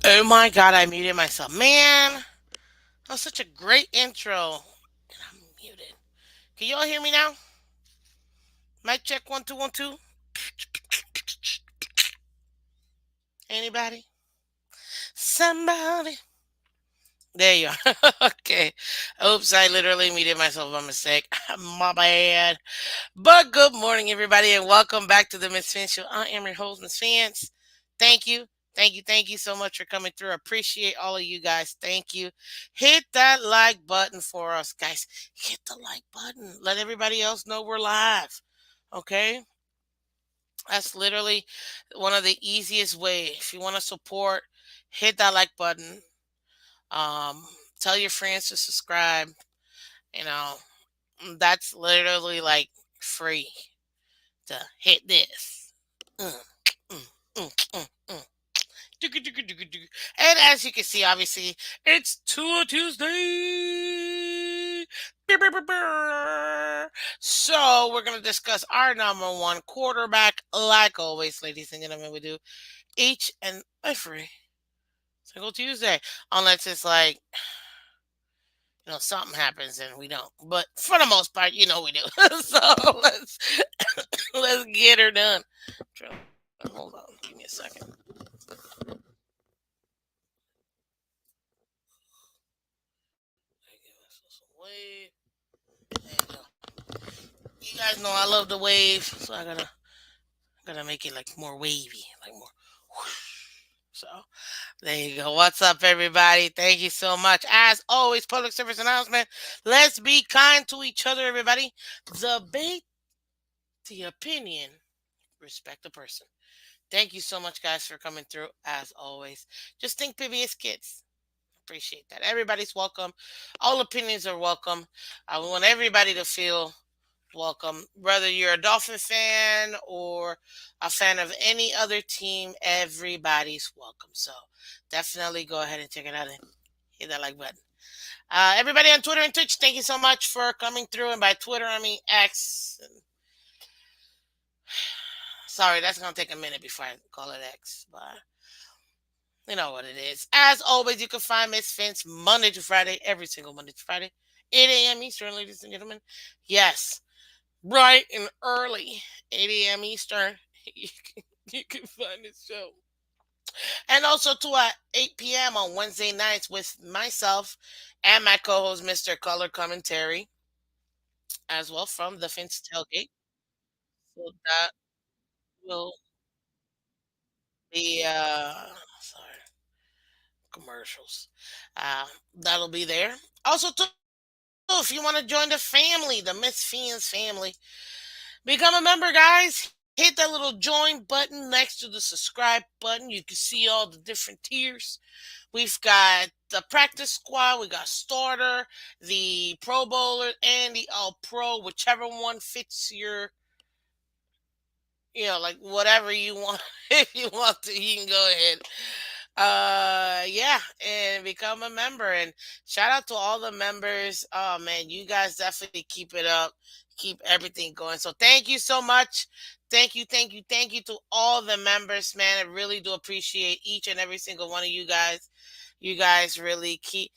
Oh my god, I muted myself. Man, that was such a great intro. And I'm muted. Can y'all hear me now? Mic check 1 2 1 2. Anybody? Somebody. There you are. Okay. Oops, I literally muted myself by mistake. My bad. But good morning, everybody, and welcome back to the Miss Finn Show. I am your host, Miss Fans. Thank you. Thank you so much for coming through. I appreciate all of you guys. Thank you. Hit that like button for us, guys. Hit the like button. Let everybody else know we're live. Okay? That's literally one of the easiest ways. If you want to support, hit that like button. Um, Tell your friends to subscribe. You know, that's literally like free to hit this. Mm, mm, mm. And as you can see, obviously, it's Tuesday. So we're gonna discuss our number one quarterback, like always, ladies and gentlemen. We do each and every single Tuesday, unless it's like something happens and we don't. But for the most part, we do. So let's get her done. Hold on, give me a second. Some wave. There you go. You guys know I love the wave, so I gotta make it like more wavy, like more. Whoosh. So there you go. What's up, everybody? Thank you so much. As always, public service announcement. Let's be kind to each other, everybody. Debate the opinion, respect the person. Thank you so much, guys, for coming through. As always, just think PBS kids. Appreciate that. Everybody's welcome. All opinions are welcome. I want everybody to feel welcome. Whether you're a Dolphin fan or a fan of any other team, everybody's welcome. So definitely go ahead and check it out and hit that like button. Everybody on Twitter and Twitch, thank you so much for coming through. And by Twitter, I mean X. Sorry, that's going to take a minute before I call it X. But you know what it is. As always, you can find Miss Vince Monday to Friday, every single Monday to Friday, 8 a.m. Eastern, ladies and gentlemen. Yes, bright and early, 8 a.m. Eastern. You can find this show. And also, too, at 8 p.m. on Wednesday nights with myself and my co host, Mr. Color Commentary, as well from the Phins Tailgate. So that will be, sorry, commercials. Uh, that'll be there. Also, too, if you want to join the family, the Miss Fiends family, become a member, guys. Hit that little join button next to the subscribe button. You can see all the different tiers. We've got the practice squad, we got starter, the pro bowler, and the all pro, whichever one fits your, like whatever you want. If you want to, you can go ahead. Yeah, and become a member. And shout out to all the members. Oh man, you guys definitely keep it up, keep everything going. So thank you so much. Thank you to all the members, man. I really do appreciate each and every single one of you guys. You guys really keep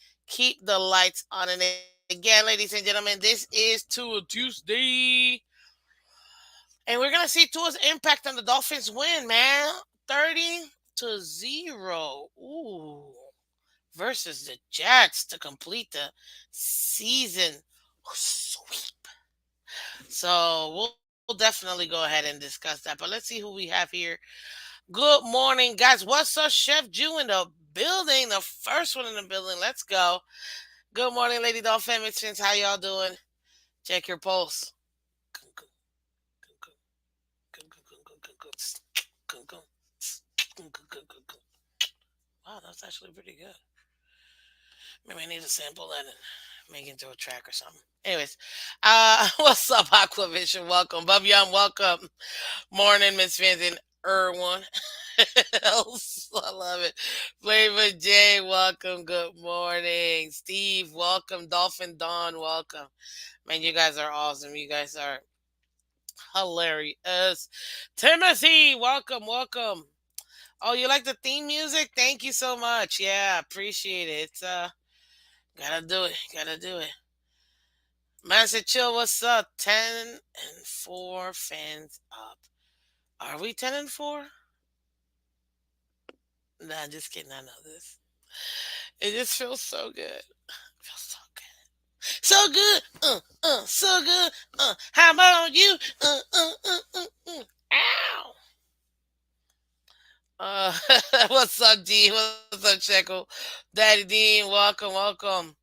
the lights on. And again, ladies and gentlemen, this is Tua Tuesday. And we're gonna see Tua's impact on the Dolphins win, man. 30-0. Ooh. Versus the Jets to complete the season sweep. So we'll definitely go ahead and discuss that. But let's see who we have here. Good morning, guys. What's up, Chef Jew in the building? The first one in the building. Let's go. Good morning, Lady Dolphin fans. How y'all doing? Check your pulse. Wow, that's actually pretty good. Maybe I need to sample that and make it into a track or something. Anyways, what's up, Aquavision? Welcome. Bub Yum, welcome. Morning, Miss Fans and Erwin. I love it. Flavor J, welcome. Good morning. Steve, welcome. Dolphin Dawn, welcome. Man, you guys are awesome. You guys are hilarious. Timothy, welcome. Oh, you like the theme music? Thank you so much. Yeah, appreciate it. Gotta do it. Gotta do it. Man said, chill. What's up? 10-4 fans up. Are we 10-4? Nah, just kidding. I know this. It just feels so good. It feels so good. So good. So good. How about you? Ow. Uh, what's up, D? What's up, Checo? Daddy Dean, welcome, welcome.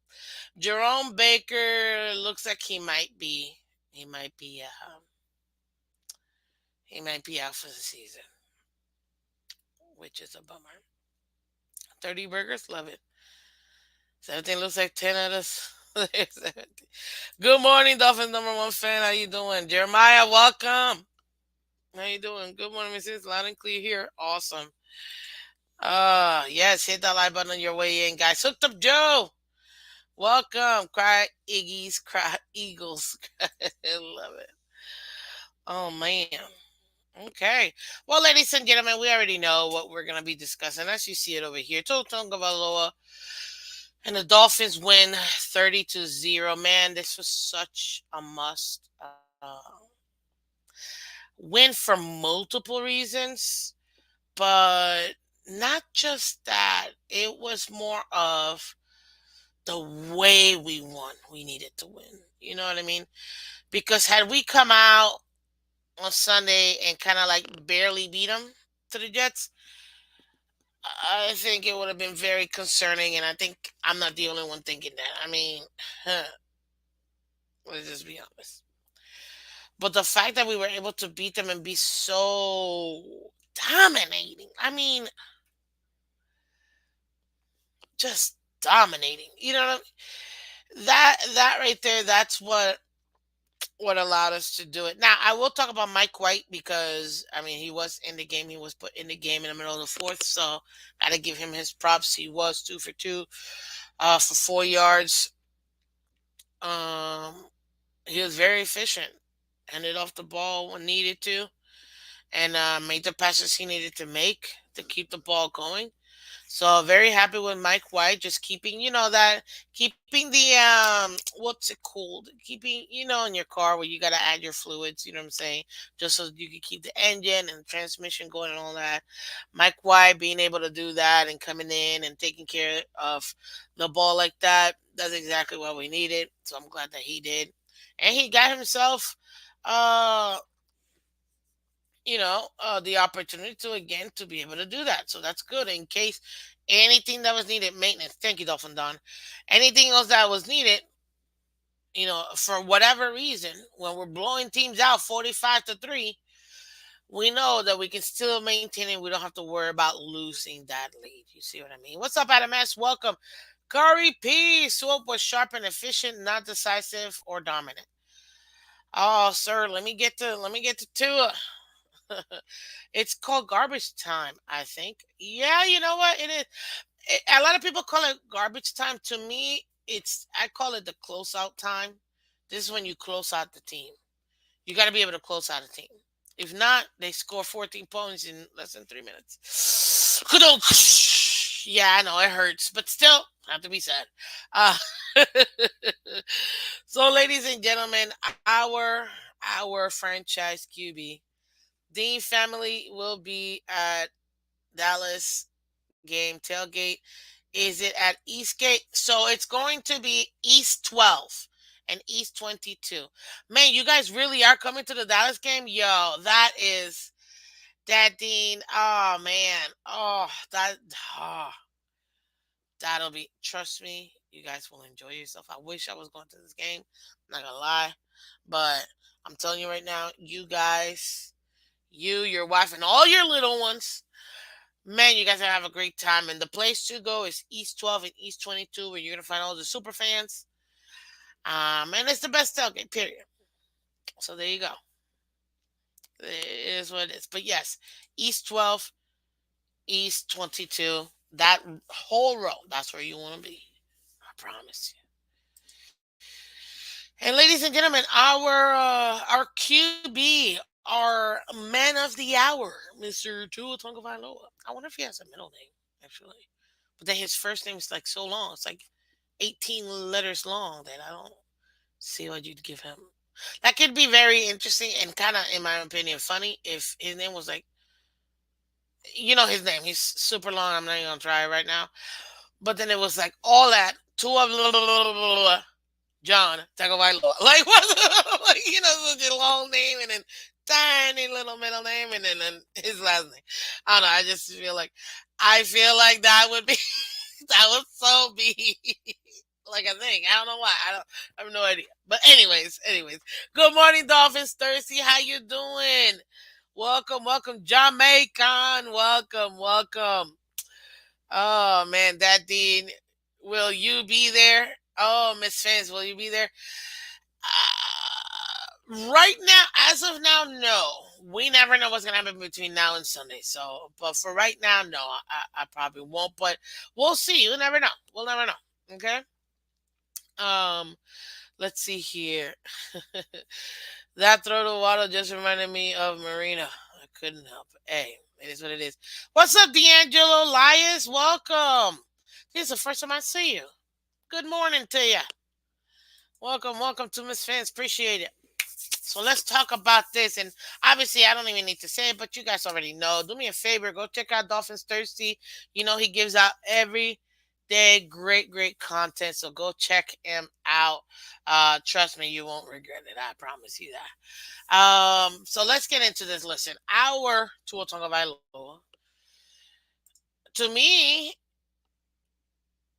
Jerome Baker looks like he might be, he might be out for the season, which is a bummer. 30 burgers, love it. 17 looks like 10 out of 17. Good morning, Dolphins number one fan. How you doing? Jeremiah, welcome. How you doing? Good morning, Mrs. Loud and clear here. Awesome. Yes, hit that like button on your way in, guys. Hooked up Joe. Welcome. Cry Iggy's, cry Eagles. I love it. Oh man. Okay. Well, ladies and gentlemen, we already know what we're gonna be discussing. As you see it over here, Totonga Valoa and the Dolphins win 30-0. Man, this was such a must win for multiple reasons, but not just that. It was more of the way we won. We needed to win. You know what I mean? Because had we come out on Sunday and kind of like barely beat them to the Jets, I think it would have been very concerning. And I think I'm not the only one thinking that. I mean, let's just be honest. But the fact that we were able to beat them and be so dominating, I mean, just dominating. You know what I mean? That right there, that's what allowed us to do it. Now, I will talk about Mike White because I mean he was in the game. He was put in the game in the middle of the fourth, so gotta give him his props. He was 2 for 2, for 4 yards. Um, he was very efficient. Handed off the ball when needed to, and made the passes he needed to make to keep the ball going. So very happy with Mike White, just keeping, that keeping the what's it called? Keeping, in your car where you gotta add your fluids, you know what I'm saying? Just so you can keep the engine and the transmission going and all that. Mike White being able to do that and coming in and taking care of the ball like that, that's exactly what we needed. So I'm glad that he did. And he got himself uh the opportunity to again to be able to do that. So that's good in case anything that was needed, maintenance. Thank you, Dolphin Don. Anything else that was needed, for whatever reason, when we're blowing teams out 45-3, we know that we can still maintain it. We don't have to worry about losing that lead. You see what I mean? What's up, Adam S? Welcome. Curry P. Swope was sharp and efficient, not decisive or dominant. Oh, sir, let me get to Tua. It's called garbage time, I think. Yeah, you know what? It is. A lot of people call it garbage time. To me, I call it the close out time. This is when you close out the team. You got to be able to close out a team. If not, they score 14 points in less than 3 minutes. Yeah, I know it hurts, but still, not to be sad. Uh, so, ladies and gentlemen, our franchise QB Dean family will be at Dallas game tailgate. Is it at Eastgate? So it's going to be East 12 and East 22. Man, you guys really are coming to the Dallas game? Yo, that Dean. Oh man. Oh, that'll be, trust me, you guys will enjoy yourself. I wish I was going to this game. I'm not gonna lie. But I'm telling you right now, you guys, your wife, and all your little ones. Man, you guys are gonna have a great time. And the place to go is East 12 and East 22, where you're gonna find all the super fans. And it's the best tailgate, period. So there you go. It is what it is. But yes, East 12, East 22, that whole row, that's where you want to be. I promise you. And ladies and gentlemen, our QB our man of the hour, Mr. Tua Tagovailoa. I wonder if he has a middle name, actually. But then his first name is like so long. It's like 18 letters long that I don't see what you'd give him. That could be very interesting and kind of, in my opinion, funny if his name was like, you know, his name. He's super long. I'm not even gonna try it right now. But then it was like all that Tua John Tagovailoa. Like what? Like, you know, such a long name and then tiny little middle name and then his last name. I don't know. I feel like that would be that would so be like a thing. I don't know why. I have no idea. But anyways. Good morning, Dolphins Thirsty. How you doing? Welcome, Jamaican. Welcome. Oh man, that Dean. Will you be there? Oh, Miss Fans, will you be there? Right now, as of now, no. We never know what's gonna happen between now and Sunday. So, but for right now, no, I probably won't. But we'll see. You never know. We'll never know. Okay. Um, let's see here. That throw to water just reminded me of Marina. I couldn't help it. Hey, it is what it is. What's up, D'Angelo Elias? Welcome. This is the first time I see you. Good morning to you. Welcome to Miss Fans. Appreciate it. So let's talk about this. And obviously, I don't even need to say it, but you guys already know. Do me a favor, go check out Dolphins Thirsty. You know, he gives out every day great content. So go check him out. Trust me, you won't regret it. I promise you that. So let's get into this. Listen, our Tua Tagovailoa, to me,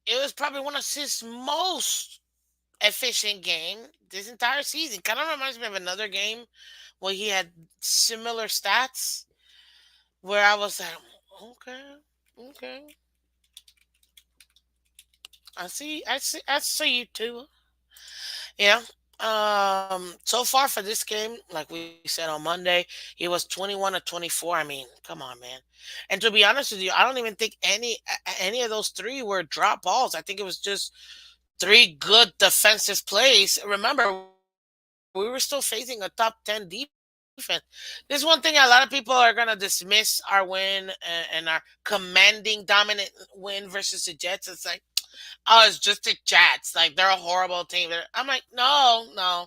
it was probably one of his most efficient game this entire season. Kind of reminds me of another game where he had similar stats where I was like, okay, I see you too. Yeah. So far for this game, like we said on Monday, he was 21 to 24. I mean, come on, man. And to be honest with you, I don't even think any of those three were drop balls. I think it was just three good defensive plays. Remember, we were still facing a top 10 defense. There's one thing a lot of people are going to dismiss our win and our commanding dominant win versus the Jets. It's like, oh, it's just the Jets. Like, they're a horrible team. I'm like, no.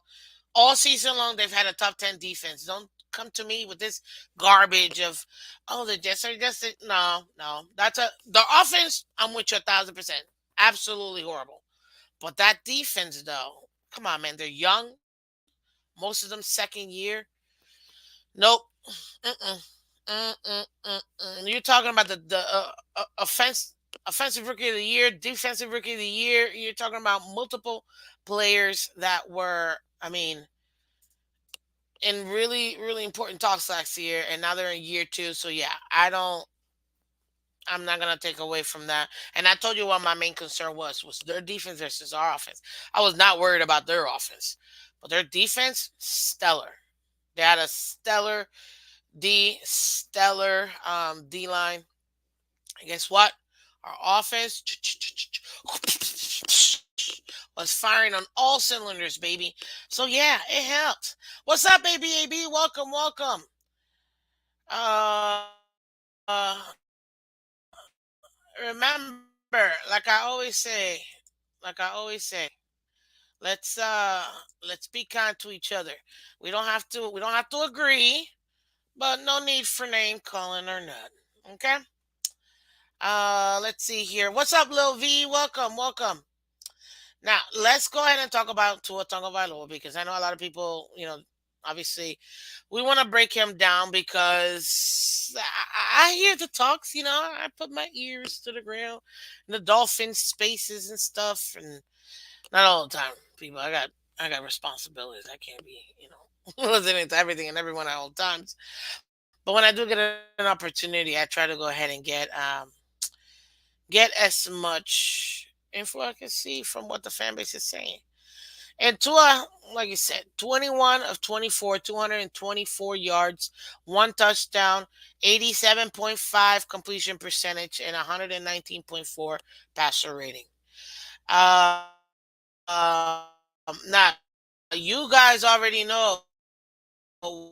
All season long, they've had a top 10 defense. Don't come to me with this garbage of, oh, the Jets are just, no. The offense, I'm with you 1,000%. Absolutely horrible. But that defense, though, come on, man. They're young. Most of them second year. Nope. Mm-mm. You're talking about the offensive rookie of the year, defensive rookie of the year. You're talking about multiple players that were, I mean, in really important talks last year, and now they're in year two. So yeah, I'm not gonna take away from that. And I told you what my main concern was their defense versus our offense. I was not worried about their offense, but their defense stellar. They had a stellar D line. And guess what? Our offense was firing on all cylinders, baby. So yeah, it helped. What's up, baby AB? Welcome. Uh, remember, let's be kind to each other. We don't have to agree, but no need for name calling or nothing. Okay? Let's see here. What's up, Lil V? Welcome. Now, let's go ahead and talk about Tua Tagovailoa because I know a lot of people, obviously, we want to break him down because I hear the talks. I put my ears to the ground in the dolphin spaces and stuff, and not all the time, people. I got responsibilities. I can't be, listening to everything and everyone at all times. But when I do get an opportunity, I try to go ahead and get as much info I can see from what the fan base is saying. And Tua, like you said, 21 of 24, 224 yards, one touchdown, 87.5 completion percentage, and 119.4 passer rating. Now, you guys already know what we think about Tua.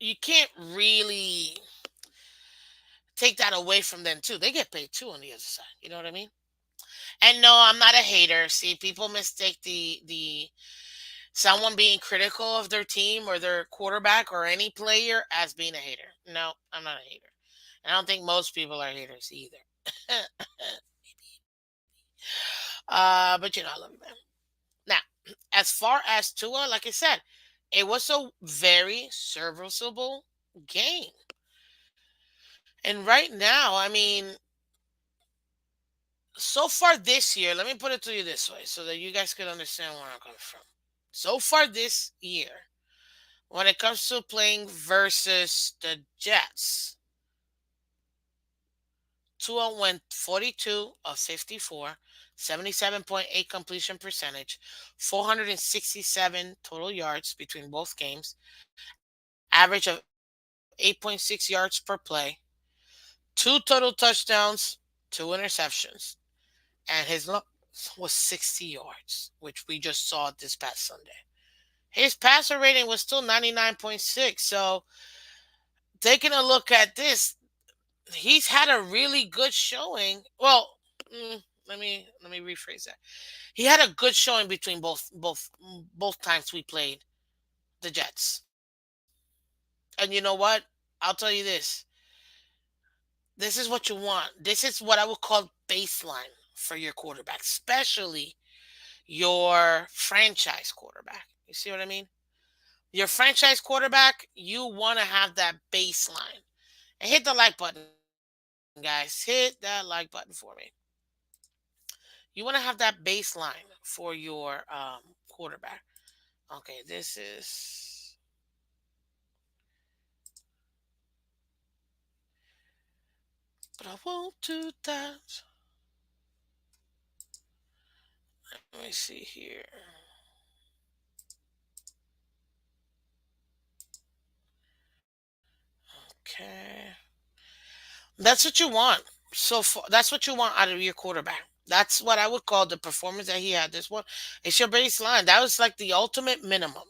you can't really take that away from them too. They get paid too on the other side. You know what I mean? And no, I'm not a hater. See, people mistake the someone being critical of their team or their quarterback or any player as being a hater. No, I'm not a hater. I don't think most people are haters either. But I love you, man. Now, as far as Tua, like I said, it was a very serviceable game. And right now, I mean, so far this year, let me put it to you this way so that you guys can understand where I'm coming from. So far this year, when it comes to playing versus the Jets, Tua went 42 of 54, 77.8 completion percentage, 467 total yards between both games, average of 8.6 yards per play, two total touchdowns, two interceptions, and his loss was 60 yards, which we just saw this past Sunday. His passer rating was still 99.6. So, taking a look at this, he's had a really good showing. Well, let me rephrase that. He had a good showing between both times we played the Jets. And you know what? I'll tell you this. This is what you want. This is what I would call baseline for your quarterback, especially your franchise quarterback. You see what I mean? Your franchise quarterback, you want to have that baseline. And hit the like button, guys. Hit that like button for me. You want to have that baseline for your quarterback. Okay, this is. But I won't do that. Let me see here. Okay. That's what you want. So far, that's what you want out of your quarterback. That's what I would call the performance that he had. This one, it's your baseline. That was like the ultimate minimum.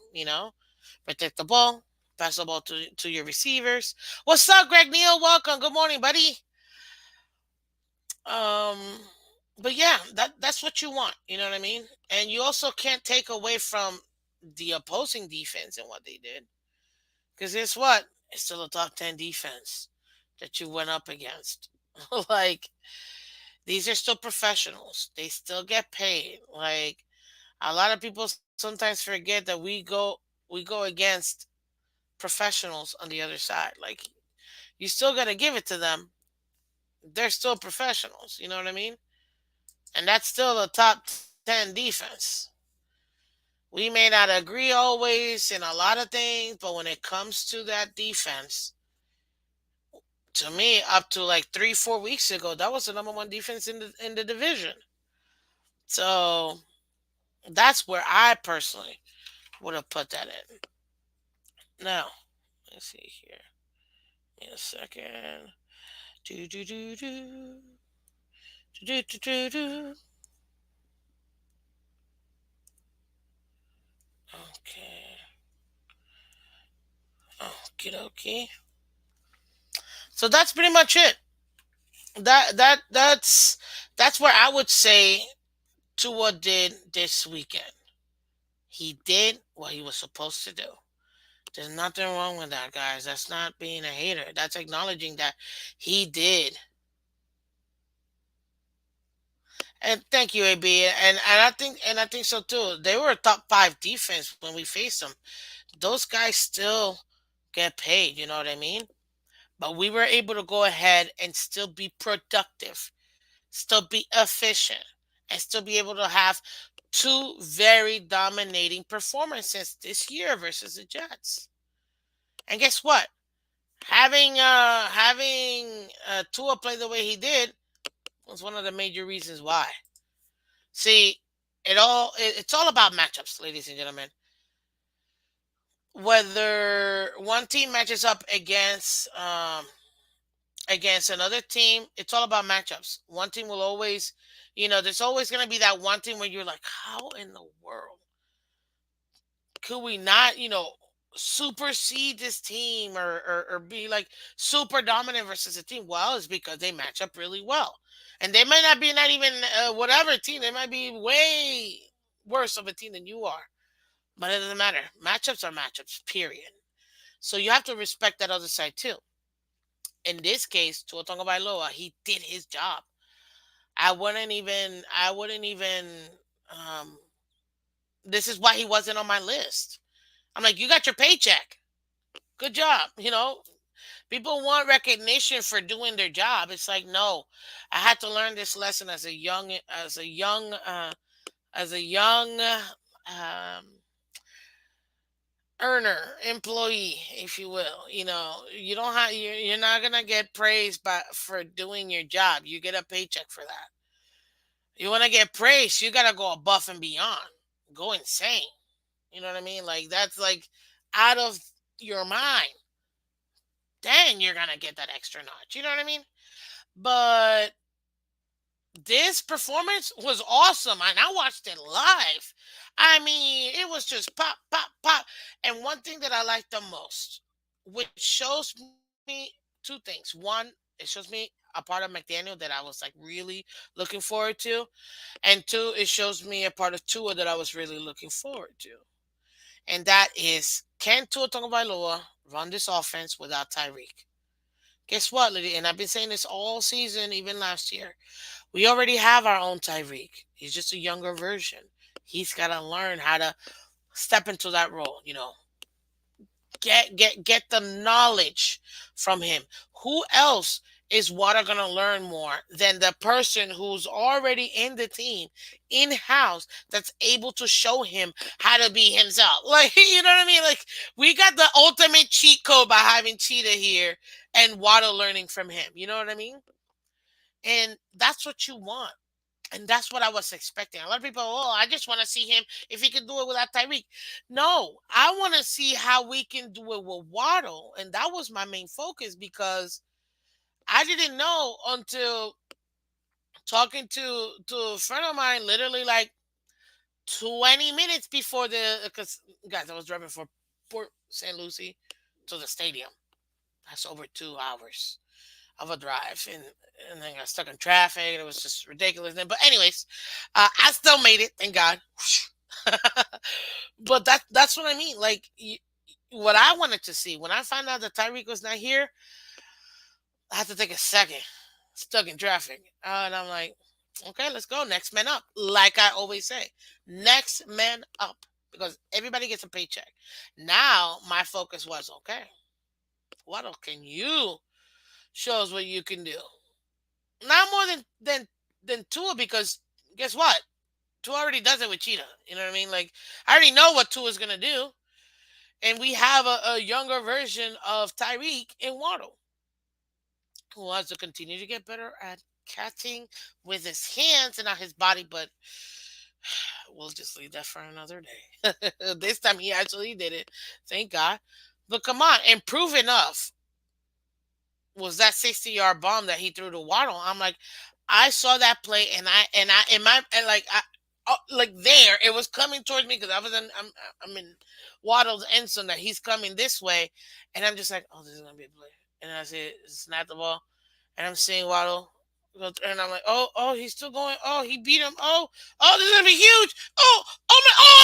Protect the ball, pass the ball to your receivers. What's up, Greg Neal? Welcome. Good morning, buddy. Um, but yeah, that's what you want. You know what I mean? And you also can't take away from the opposing defense and what they did. Because guess what? It's still a top 10 defense that you went up against. Like, these are still professionals. They still get paid. Like, a lot of people sometimes forget that we go against professionals on the other side. Like, you still got to give it to them. They're still professionals. You know what I mean? And that's still a top 10 defense. We may not agree always in a lot of things, but when it comes to that defense, to me, up to like 3, 4 weeks ago, that was the number one defense in the division. So that's where I personally would have put that in. Now, let's see here. Give me a second. Do do do do do do do do. Okay. Okie dokie. So that's pretty much it. That's where I would say Tua did this weekend. He did what he was supposed to do. There's nothing wrong with that, guys. That's not being a hater. That's acknowledging that he did. And thank you, AB. And I think so too. They were a top 5 defense when we faced them. Those guys still get paid. You know what I mean? But we were able to go ahead and still be productive, still be efficient, and still be able to have two very dominating performances this year versus the Jets. And guess what? Having Tua play the way he did was one of the major reasons why. See, it's all about matchups, ladies and gentlemen. Whether one team matches up against another team, it's all about matchups. One team will always, there's always going to be that one team where you're like, how in the world could we not, supersede this team or be like super dominant versus a team? Well, it's because they match up really well. And they might not even whatever team. They might be way worse of a team than you are. But it doesn't matter. Matchups are matchups, period. So you have to respect that other side too. In this case, Tua Tagovailoa, he did his job. I wouldn't even um this is why he wasn't on my list. I'm like, you got your paycheck. Good job. People want recognition for doing their job. It's like, no, I had to learn this lesson as a young earner, employee, if you will. You don't have you're not gonna get praised for doing your job. You get a paycheck for that. You want to get praised, you gotta go above and beyond, go insane. You know what I mean? Like that's like out of your mind. Then you're gonna get that extra notch. You know what I mean? But this performance was awesome, and I watched it live. I mean, it was just pop, pop, pop. And one thing that I like the most, which shows me two things. One, it shows me a part of McDaniel that I was like really looking forward to, and two, it shows me a part of Tua that I was really looking forward to, and that is, can Tua Tagovailoa run this offense without Tyreek? Guess what, lady? And I've been saying this all season, even last year. We already have our own Tyreek. He's just a younger version. He's got to learn how to step into that role. Get the knowledge from him. Who else is Water gonna learn more than the person who's already in the team, in house, that's able to show him how to be himself? Like, you know what I mean? Like, we got the ultimate cheat code by having Cheetah here and Water learning from him. You know what I mean? And that's what you want. And that's what I was expecting. A lot of people, oh, I just want to see him if he can do it without Tyreek. No, I want to see how we can do it with Waddle. And that was my main focus, because I didn't know until talking to a friend of mine, literally like 20 minutes before because guys, I was driving from Port St. Lucie to the stadium. That's over 2 hours of a drive, and then got stuck in traffic, and it was just ridiculous. But anyways, I still made it, thank God. But that's what I mean. Like, what I wanted to see when I found out that Tyreek was not here, I had to take a second, stuck in traffic, and I'm like, okay, let's go, next man up. Like I always say, next man up, because everybody gets a paycheck. Now my focus was, okay, what else can you show us what you can do? Not more than Tua, because guess what? Tua already does it with Cheetah. You know what I mean? Like, I already know what Tua's gonna do, and we have a younger version of Tyreek in Waddle, who wants to continue to get better at catching with his hands and not his body. But we'll just leave that for another day. This time he actually did it, thank God. But come on, improve enough was that 60-yard bomb that he threw to Waddle. I'm like, I saw that play, and I in my and like I like there it was coming towards me, because I'm in Waddle's end zone, that he's coming this way, and I'm just like, oh, this is gonna be a play, and I see it, snap the ball, and I'm seeing Waddle and I'm like, oh, he's still going. Oh, he beat him. Oh, this is gonna be huge. Oh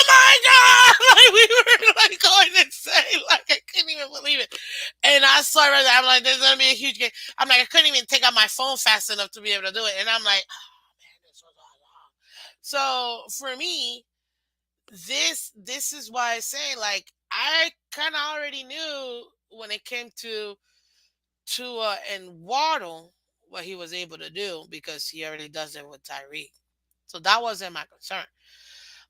my God! Like, we were like going insane. Like, I couldn't even believe it. And I saw it right there. I'm like, this is gonna be a huge game. I'm like, I couldn't even take out my phone fast enough to be able to do it. And I'm like, oh man, this was awesome. So for me, this is why I say, like, I kind of already knew when it came to Tua and Waddle what he was able to do, because he already does it with Tyreek. So that wasn't my concern.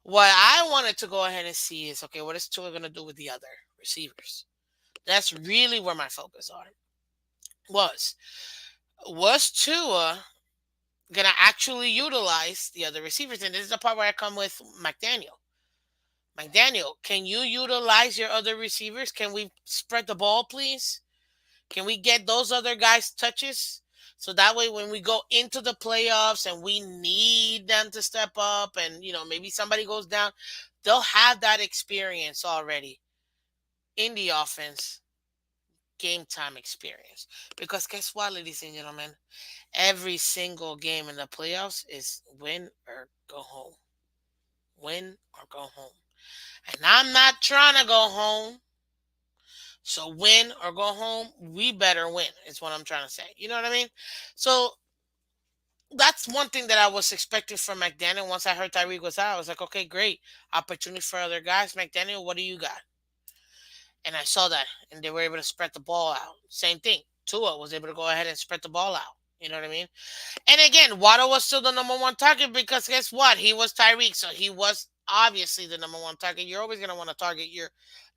What I wanted to go ahead and see is, okay, what is Tua going to do with the other receivers? That's really where my focus on was. Was Tua going to actually utilize the other receivers? And this is the part where I come with McDaniel. McDaniel, can you utilize your other receivers? Can we spread the ball, please? Can we get those other guys touches? So that way, when we go into the playoffs and we need them to step up, and maybe somebody goes down, they'll have that experience already. in the offense, game time experience. Because guess what, ladies and gentlemen? Every single game in the playoffs is win or go home. Win or go home. And I'm not trying to go home. So win or go home, we better win, is what I'm trying to say. You know what I mean? So that's one thing that I was expecting from McDaniel. Once I heard Tyreek was out, I was like, okay, great. Opportunity for other guys. McDaniel, what do you got? And I saw that. And they were able to spread the ball out. Same thing. Tua was able to go ahead and spread the ball out. You know what I mean? And again, Waddle was still the number one target because guess what? He was Tyreek. So he was obviously the number one target. You're always going to want to target your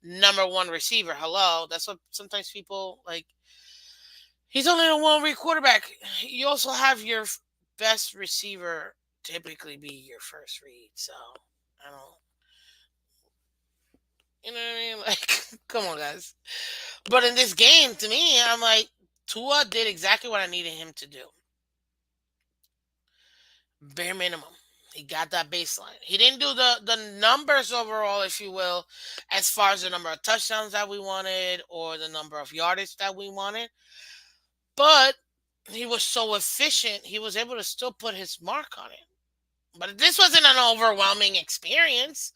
number one receiver. Hello. That's what sometimes people like. He's only a one read quarterback. You also have your best receiver typically be your first read. So I don't, you know what I mean? Like, come on, guys. But in this game, to me, I'm like, Tua did exactly what I needed him to do. Bare minimum. He got that baseline. He didn't do the numbers overall, if you will, as far as the number of touchdowns that we wanted or the number of yardage that we wanted. But he was so efficient, he was able to still put his mark on it. But this wasn't an overwhelming experience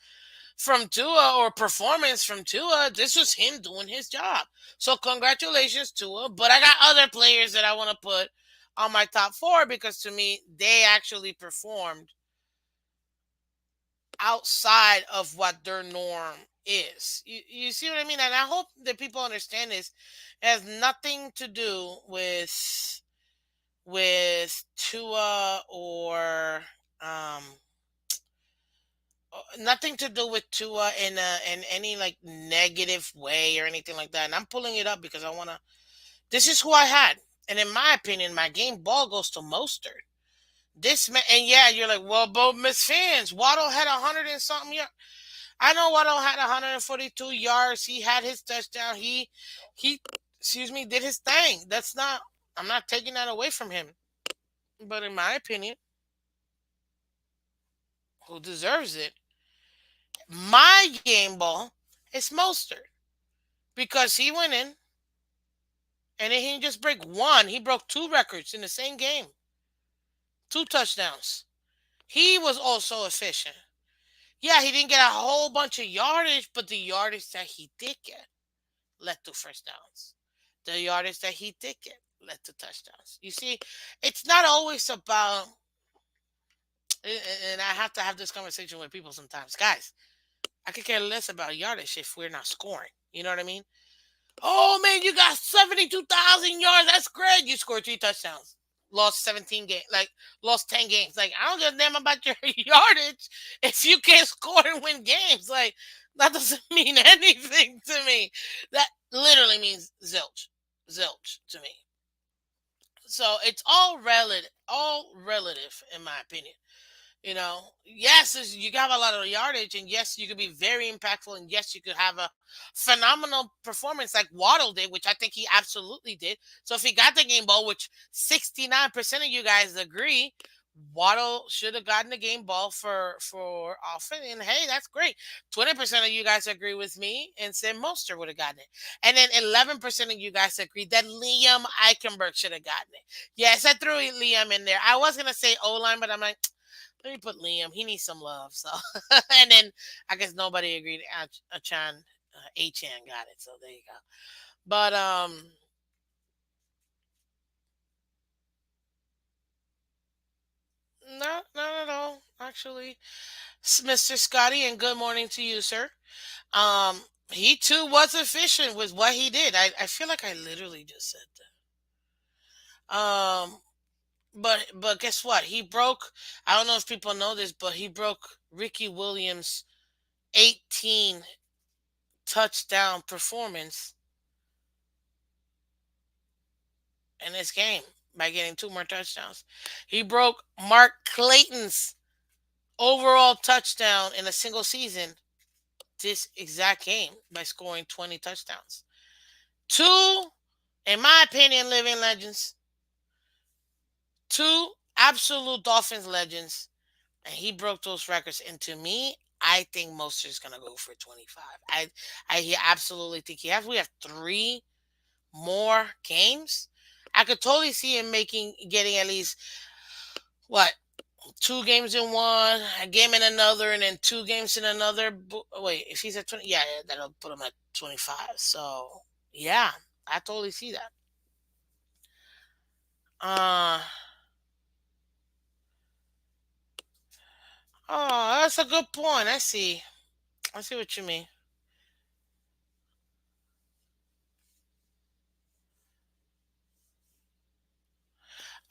from Tua or performance from Tua. This was him doing his job. So congratulations, Tua. But I got other players that I want to put on my top four because to me, they actually performed outside of what their norm is. You see what I mean? And I hope that people understand this. It has nothing to do with Tua or um nothing to do with Tua in any like negative way or anything like that. And I'm pulling it up because I wanna. This is who I had, and in my opinion, my game ball goes to Mostert. This man, and yeah, you're like, well, but Miss Fans, Waddle had 100 and something yards. I know Waddle had 142 yards. He had his touchdown. He, excuse me, did his thing. That's not. I'm not taking that away from him. But in my opinion, who deserves it? My game ball is Mostert because he went in and then he didn't just break one. He broke two records in the same game, two touchdowns. He was also efficient. Yeah, he didn't get a whole bunch of yardage, but the yardage that he did get led to first downs. The yardage that he did get led to touchdowns. You see, it's not always about, and I have to have this conversation with people sometimes. Guys, I could care less about yardage if we're not scoring. You know what I mean? Oh man, you got 72,000 yards. That's great. You scored three touchdowns. Lost 17 games. Like, lost 10 games. Like, I don't give a damn about your yardage if you can't score and win games. Like, that doesn't mean anything to me. That literally means zilch. Zilch to me. So it's all relative in my opinion. You know, yes, you have a lot of yardage, and yes, you could be very impactful, and yes, you could have a phenomenal performance like Waddle did, which I think he absolutely did. So if he got the game ball, which 69% of you guys agree, Waddle should have gotten the game ball for offense, and hey, that's great. 20% of you guys agree with me and said Monster would have gotten it, and then 11% of you guys agree that Liam Eichenberg should have gotten it. Yes, I threw Liam in there. I was gonna say O line, but I'm like, let me put Liam. He needs some love. So, and then I guess nobody agreed. Achan, Achan got it. So there you go. But no, not at all. Actually, Mr. Scotty, and good morning to you, sir. He too was efficient with what he did. I feel like I literally just said that. But guess what? He broke. I don't know if people know this, but he broke Ricky Williams' 18 touchdown performance in this game by getting two more touchdowns. He broke Mark Clayton's overall touchdown in a single season this exact game by scoring 20 touchdowns. Two, in my opinion, living legends. Two absolute Dolphins legends. And he broke those records. And to me, I think Mostert's gonna go for 25. I absolutely think he has. We have three more games. I could totally see him getting at least what, two games in one, a game in another, and then two games in another. Wait, if he's at 20, yeah, yeah, that'll put him at 25. So yeah, I totally see that. Uh oh, that's a good point. I see. I see what you mean.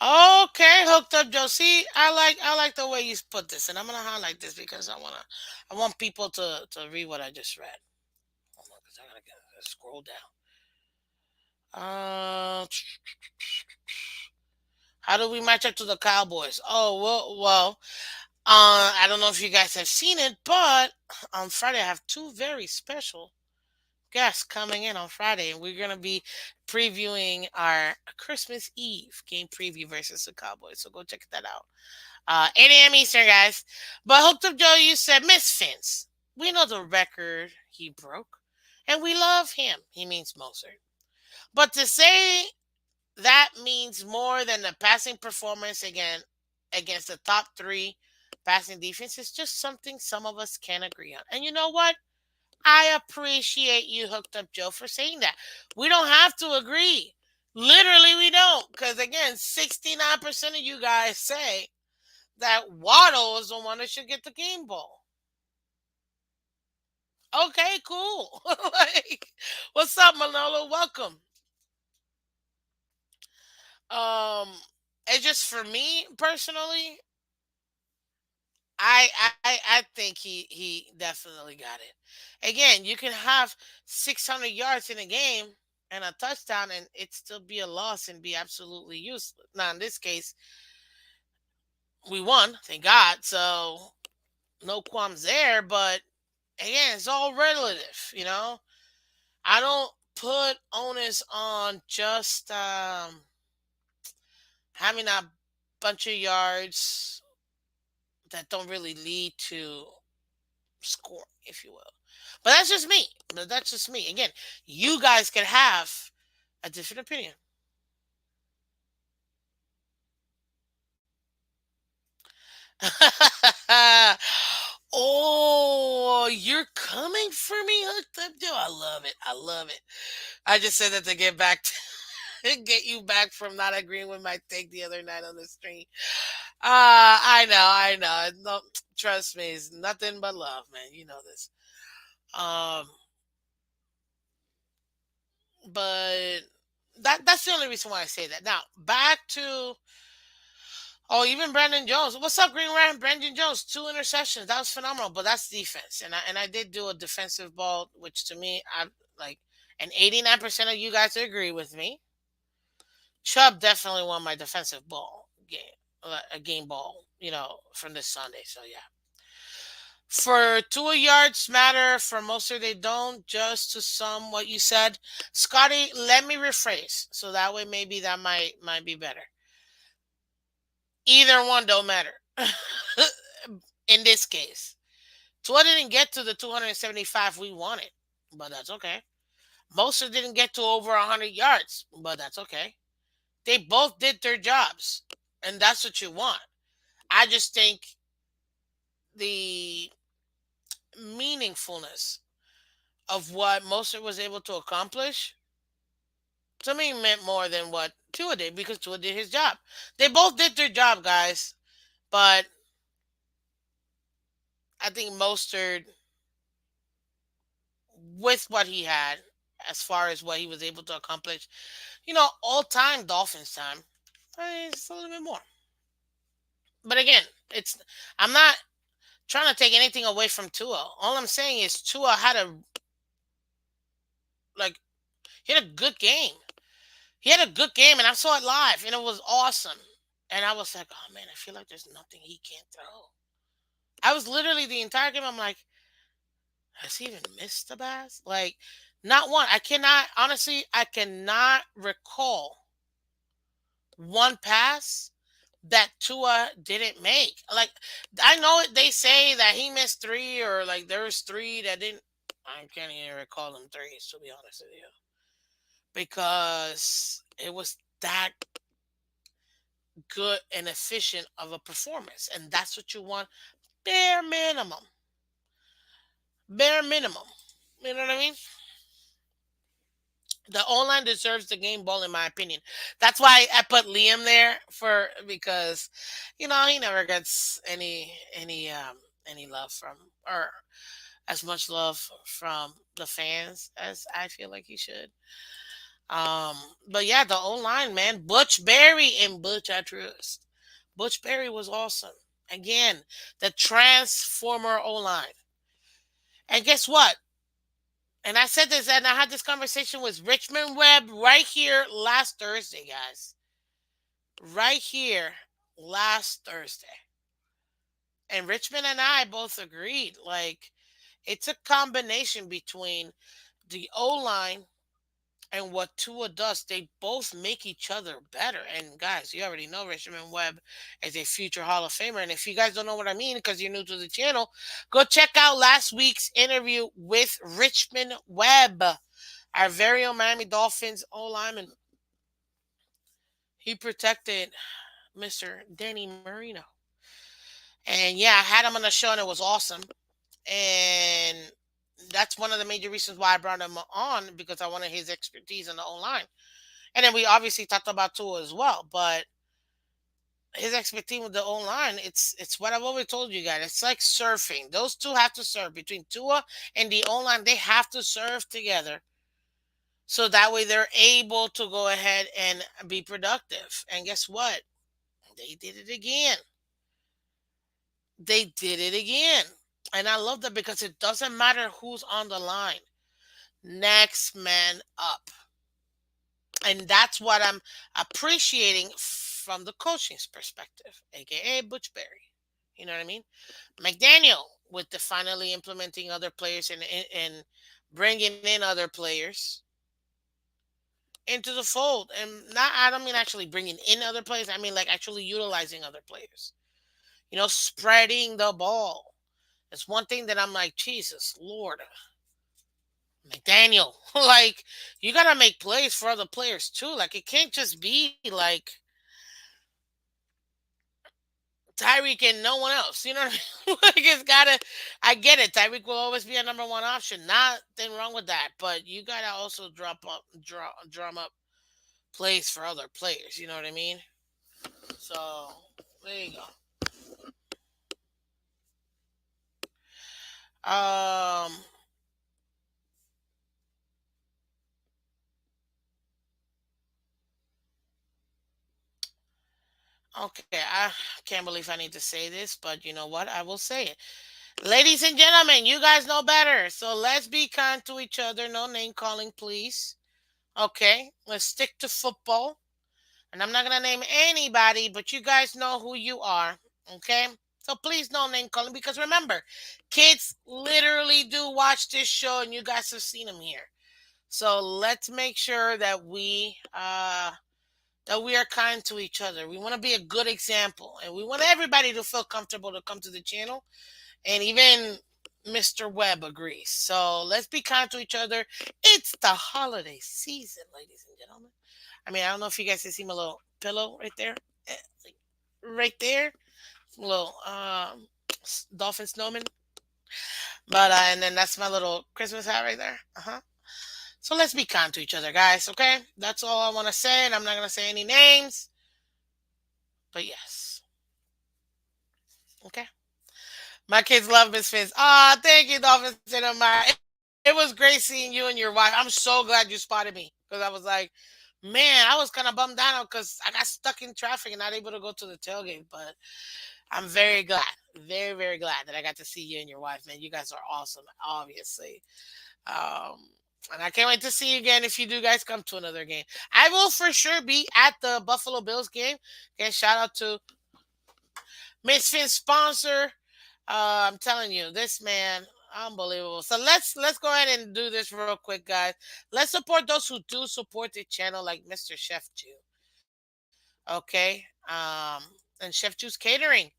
Okay, hooked up Joe. See, I like the way you put this, and I'm gonna highlight this because I want people to read what I just read. Hold on, 'cause I gotta scroll down. Uh, how do we match up to the Cowboys? Oh well. I don't know if you guys have seen it, but on Friday I have two very special guests coming in on Friday, and we're gonna be previewing our Christmas Eve game preview versus the Cowboys. So go check that out. 8 a.m. Eastern, guys. But Hooked Up Joe, you said Miss Phins. We know the record he broke, and we love him. He means Mozart. But to say that means more than the passing performance against the top three passing defense is just something some of us can agree on. And you know what? I appreciate you, Hooked Up Joe, for saying that. We don't have to agree. Literally, we don't. Because again, 69% of you guys say that Waddle is the one that should get the game ball. Okay, cool. Like, what's up, Manolo? Welcome. Um, it's just for me personally, I think he definitely got it. Again, you can have 600 yards in a game and a touchdown, and it still be a loss and be absolutely useless. Now, in this case, we won, thank God. So no qualms there. But again, it's all relative, you know. I don't put onus on just having a bunch of yards that don't really lead to score, if you will. But that's just me. But that's just me. Again, you guys can have a different opinion. Oh, you're coming for me, Hooked Up Joe. I love it. I love it. I just said that to get back to get you back from not agreeing with my take the other night on the stream. I know. No, trust me, it's nothing but love, man. You know this. Um, but that's the only reason why I say that. Now back to even Brandon Jones. What's up, Green Ram? Brandon Jones, two interceptions. That was phenomenal. But that's defense, and I did do a defensive ball, which to me, I like, and 89% of you guys agree with me. Chubb definitely won my defensive ball game, a game ball, from this Sunday. So yeah. For 2 yards matter, for most of they don't. Just to sum what you said, Scotty. Let me rephrase, so that way maybe that might be better. Either one don't matter. In this case, Tua didn't get to the 275 we wanted, but that's okay. Most didn't get to over 100 yards, but that's okay. They both did their jobs, and that's what you want. I just think the meaningfulness of what Mostert was able to accomplish to me meant more than what Tua did because Tua did his job. They both did their job, guys, but I think Mostert, with what he had, as far as what he was able to accomplish, all time Dolphins time, it's a little bit more. But again, I'm not trying to take anything away from Tua. All I'm saying is Tua had like he had a good game. He had a good game, and I saw it live, and it was awesome. And I was like, oh man, I feel like there's nothing he can't throw. I was literally the entire game. I'm like, has he even missed the pass? Like, not one. I cannot recall one pass that Tua didn't make. Like I know they say that he missed three, or like there's three that didn't. I can't even recall them threes, to be honest with you, because it was that good and efficient of a performance, and that's what you want. Bare minimum, bare minimum. You know what I mean? The O line deserves the game ball, in my opinion. That's why I put Liam there for, because, he never gets any love from, or as much love from the fans as I feel like he should. Um, but yeah, the O line, man, Butch Berry and Butch I trust. Butch Berry was awesome. Again, the transformer O line. And guess what? And I said this, and I had this conversation with Richmond Webb right here last Thursday, guys. Right here last Thursday. And Richmond and I both agreed. Like, it's a combination between the O line and what Tua does. They both make each other better. And guys, you already know Richmond Webb is a future Hall of Famer. And if you guys don't know what I mean because you're new to the channel, go check out last week's interview with Richmond Webb, our very own Miami Dolphins O lineman. He protected Mr. Danny Marino. And yeah, I had him on the show and it was awesome. And that's one of the major reasons why I brought him on, because I wanted his expertise in the O line. And then we obviously talked about Tua as well. But his expertise with the O line, it's what I've always told you guys. It's like surfing. Those two have to serve between Tua and the O line. They have to serve together, so that way they're able to go ahead and be productive. And guess what? They did it again. They did it again. And I love that because it doesn't matter who's on the line. Next man up. And that's what I'm appreciating from the coaching's perspective, aka Butch Berry. You know what I mean? McDaniel with the finally implementing other players and bringing in other players into the fold. And not, I don't mean actually bringing in other players. I mean like actually utilizing other players. Spreading the ball. It's one thing that I'm like, Jesus Lord, McDaniel, like, you gotta make plays for other players too. Like, it can't just be like Tyreek and no one else. You know what I mean? Like, it's gotta. I get it. Tyreek will always be a number one option. Nothing wrong with that. But you gotta also drum up plays for other players. You know what I mean? So there you go. Um. Okay. I can't believe I need to say this, but you know what? I will say it. Ladies and gentlemen, you guys know better. So let's be kind to each other. No name calling, please. Okay, let's stick to football. And I'm not going to name anybody, but you guys know who you are. Okay? So please, no name calling, because remember, kids literally do watch this show and you guys have seen them here. So let's make sure that we are kind to each other. We want to be a good example, and we want everybody to feel comfortable to come to the channel, and even Mr. Webb agrees. So let's be kind to each other. It's the holiday season, ladies and gentlemen. I mean, I don't know if you guys can see my little pillow right there. Like, right there. Little dolphin snowman. But and then that's my little Christmas hat right there. Uh-huh. So let's be kind to each other, guys, okay? That's all I want to say, and I'm not gonna say any names. But yes. Okay. My kids love Miss Phins. Ah, thank you, Dolphin Cinema. It was great seeing you and your wife. I'm so glad you spotted me, because I was like, man, I was kind of bummed out because I got stuck in traffic and not able to go to the tailgate. But I'm very glad, very, very glad that I got to see you and your wife, man. You guys are awesome, obviously. Um, and I can't wait to see you again if you do guys come to another game. I will for sure be at the Buffalo Bills game. Okay, shout out to Miss Finn's sponsor. I'm telling you, this man, unbelievable. So let's go ahead and do this real quick, guys. Let's support those who do support the channel, like Mr. Chef Jew. Okay. and Chef Juice Catering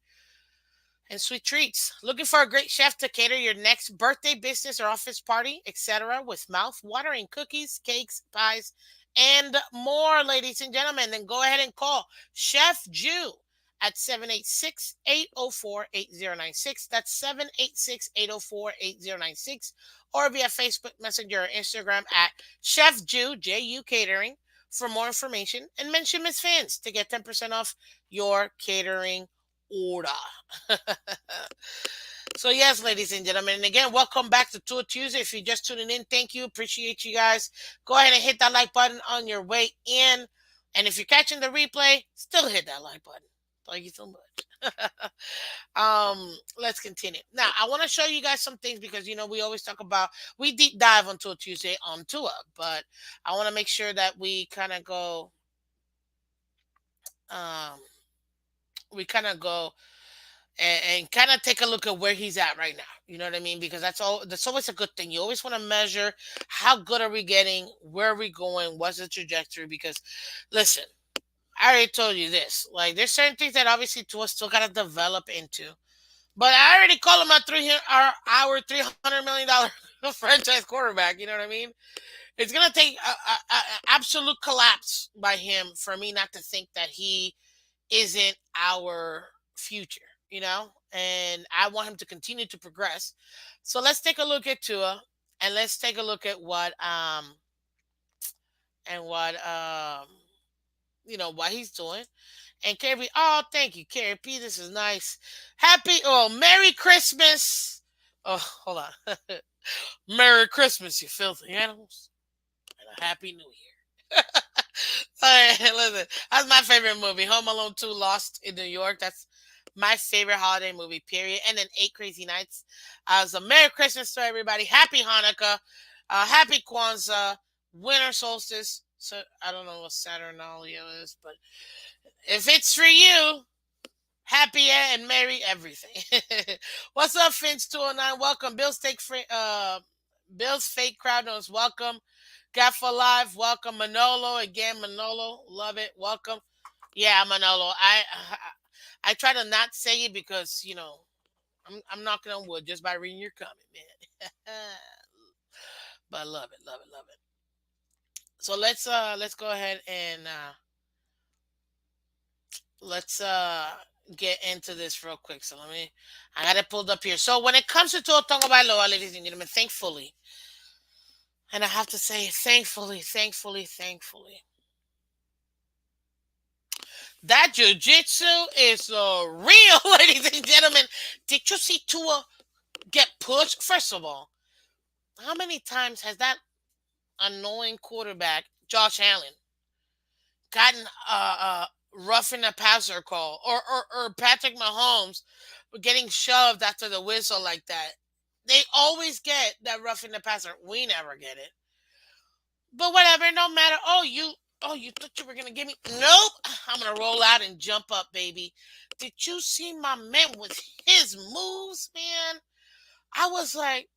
and sweet treats. Looking for a great chef to cater your next birthday, business, or office party, etc., with mouth-watering cookies, cakes, pies, and more, ladies and gentlemen? Then go ahead and call Chef Jew at 786-804-8096. That's 786-804-8096. Or via Facebook Messenger or Instagram at Chef Jew, J-U Catering, for more information. And mention Miss Phins to get 10% off your catering order. So yes, ladies and gentlemen, and again, welcome back to Tour Tuesday. If you're just tuning in, thank you, appreciate you guys. Go ahead and hit that like button on your way in, and if you're catching the replay, still hit that like button. Thank you so much. Let's continue. Now, I want to show you guys some things because we always talk about we deep dive on Tour Tuesday on tour, but I want to make sure that um, we kind of go and kind of take a look at where he's at right now. You know what I mean? Because that's always a good thing. You always want to measure how good are we getting, where are we going, what's the trajectory? Because listen, I already told you this. Like there's certain things that obviously to us still gotta develop into. But I already call him a our $300 million franchise quarterback. You know what I mean? It's gonna take a absolute collapse by him for me not to think that he isn't our future, and I want him to continue to progress. So let's take a look at Tua, and let's take a look at what he's doing. And Carrie B, oh, thank you, Carrie P. This is nice. Merry Christmas. Oh, hold on. Merry Christmas, you filthy animals, and a Happy New Year. All right, listen. That's my favorite movie. Home Alone 2 Lost in New York. That's my favorite holiday movie, period. And then Eight Crazy Nights. So Merry Christmas to everybody. Happy Hanukkah. Happy Kwanzaa. Winter solstice. So I don't know what Saturnalia is, but if it's for you, happy and merry everything. What's up, Phins 209? Welcome. Bill's fake crowd knows welcome. Got for live, welcome. Manolo again, Manolo, love it, welcome. Yeah, Manolo. I try to not say it because I'm knocking on wood just by reading your comment, man. But I love it, love it, love it. So let's go ahead and let's get into this real quick. So I got it pulled up here. So when it comes to Tonga Bailoa, ladies and gentlemen, thankfully, and I have to say, thankfully, thankfully, thankfully, that jujitsu is real, ladies and gentlemen. Did you see Tua get pushed? First of all, how many times has that annoying quarterback, Josh Allen, gotten roughing a passer call, or Patrick Mahomes getting shoved after the whistle like that? They always get that roughing the passer. We never get it. But whatever, no matter. Oh, you thought you were gonna give me? Nope. I'm gonna roll out and jump up, baby. Did you see my man with his moves, man? I was like,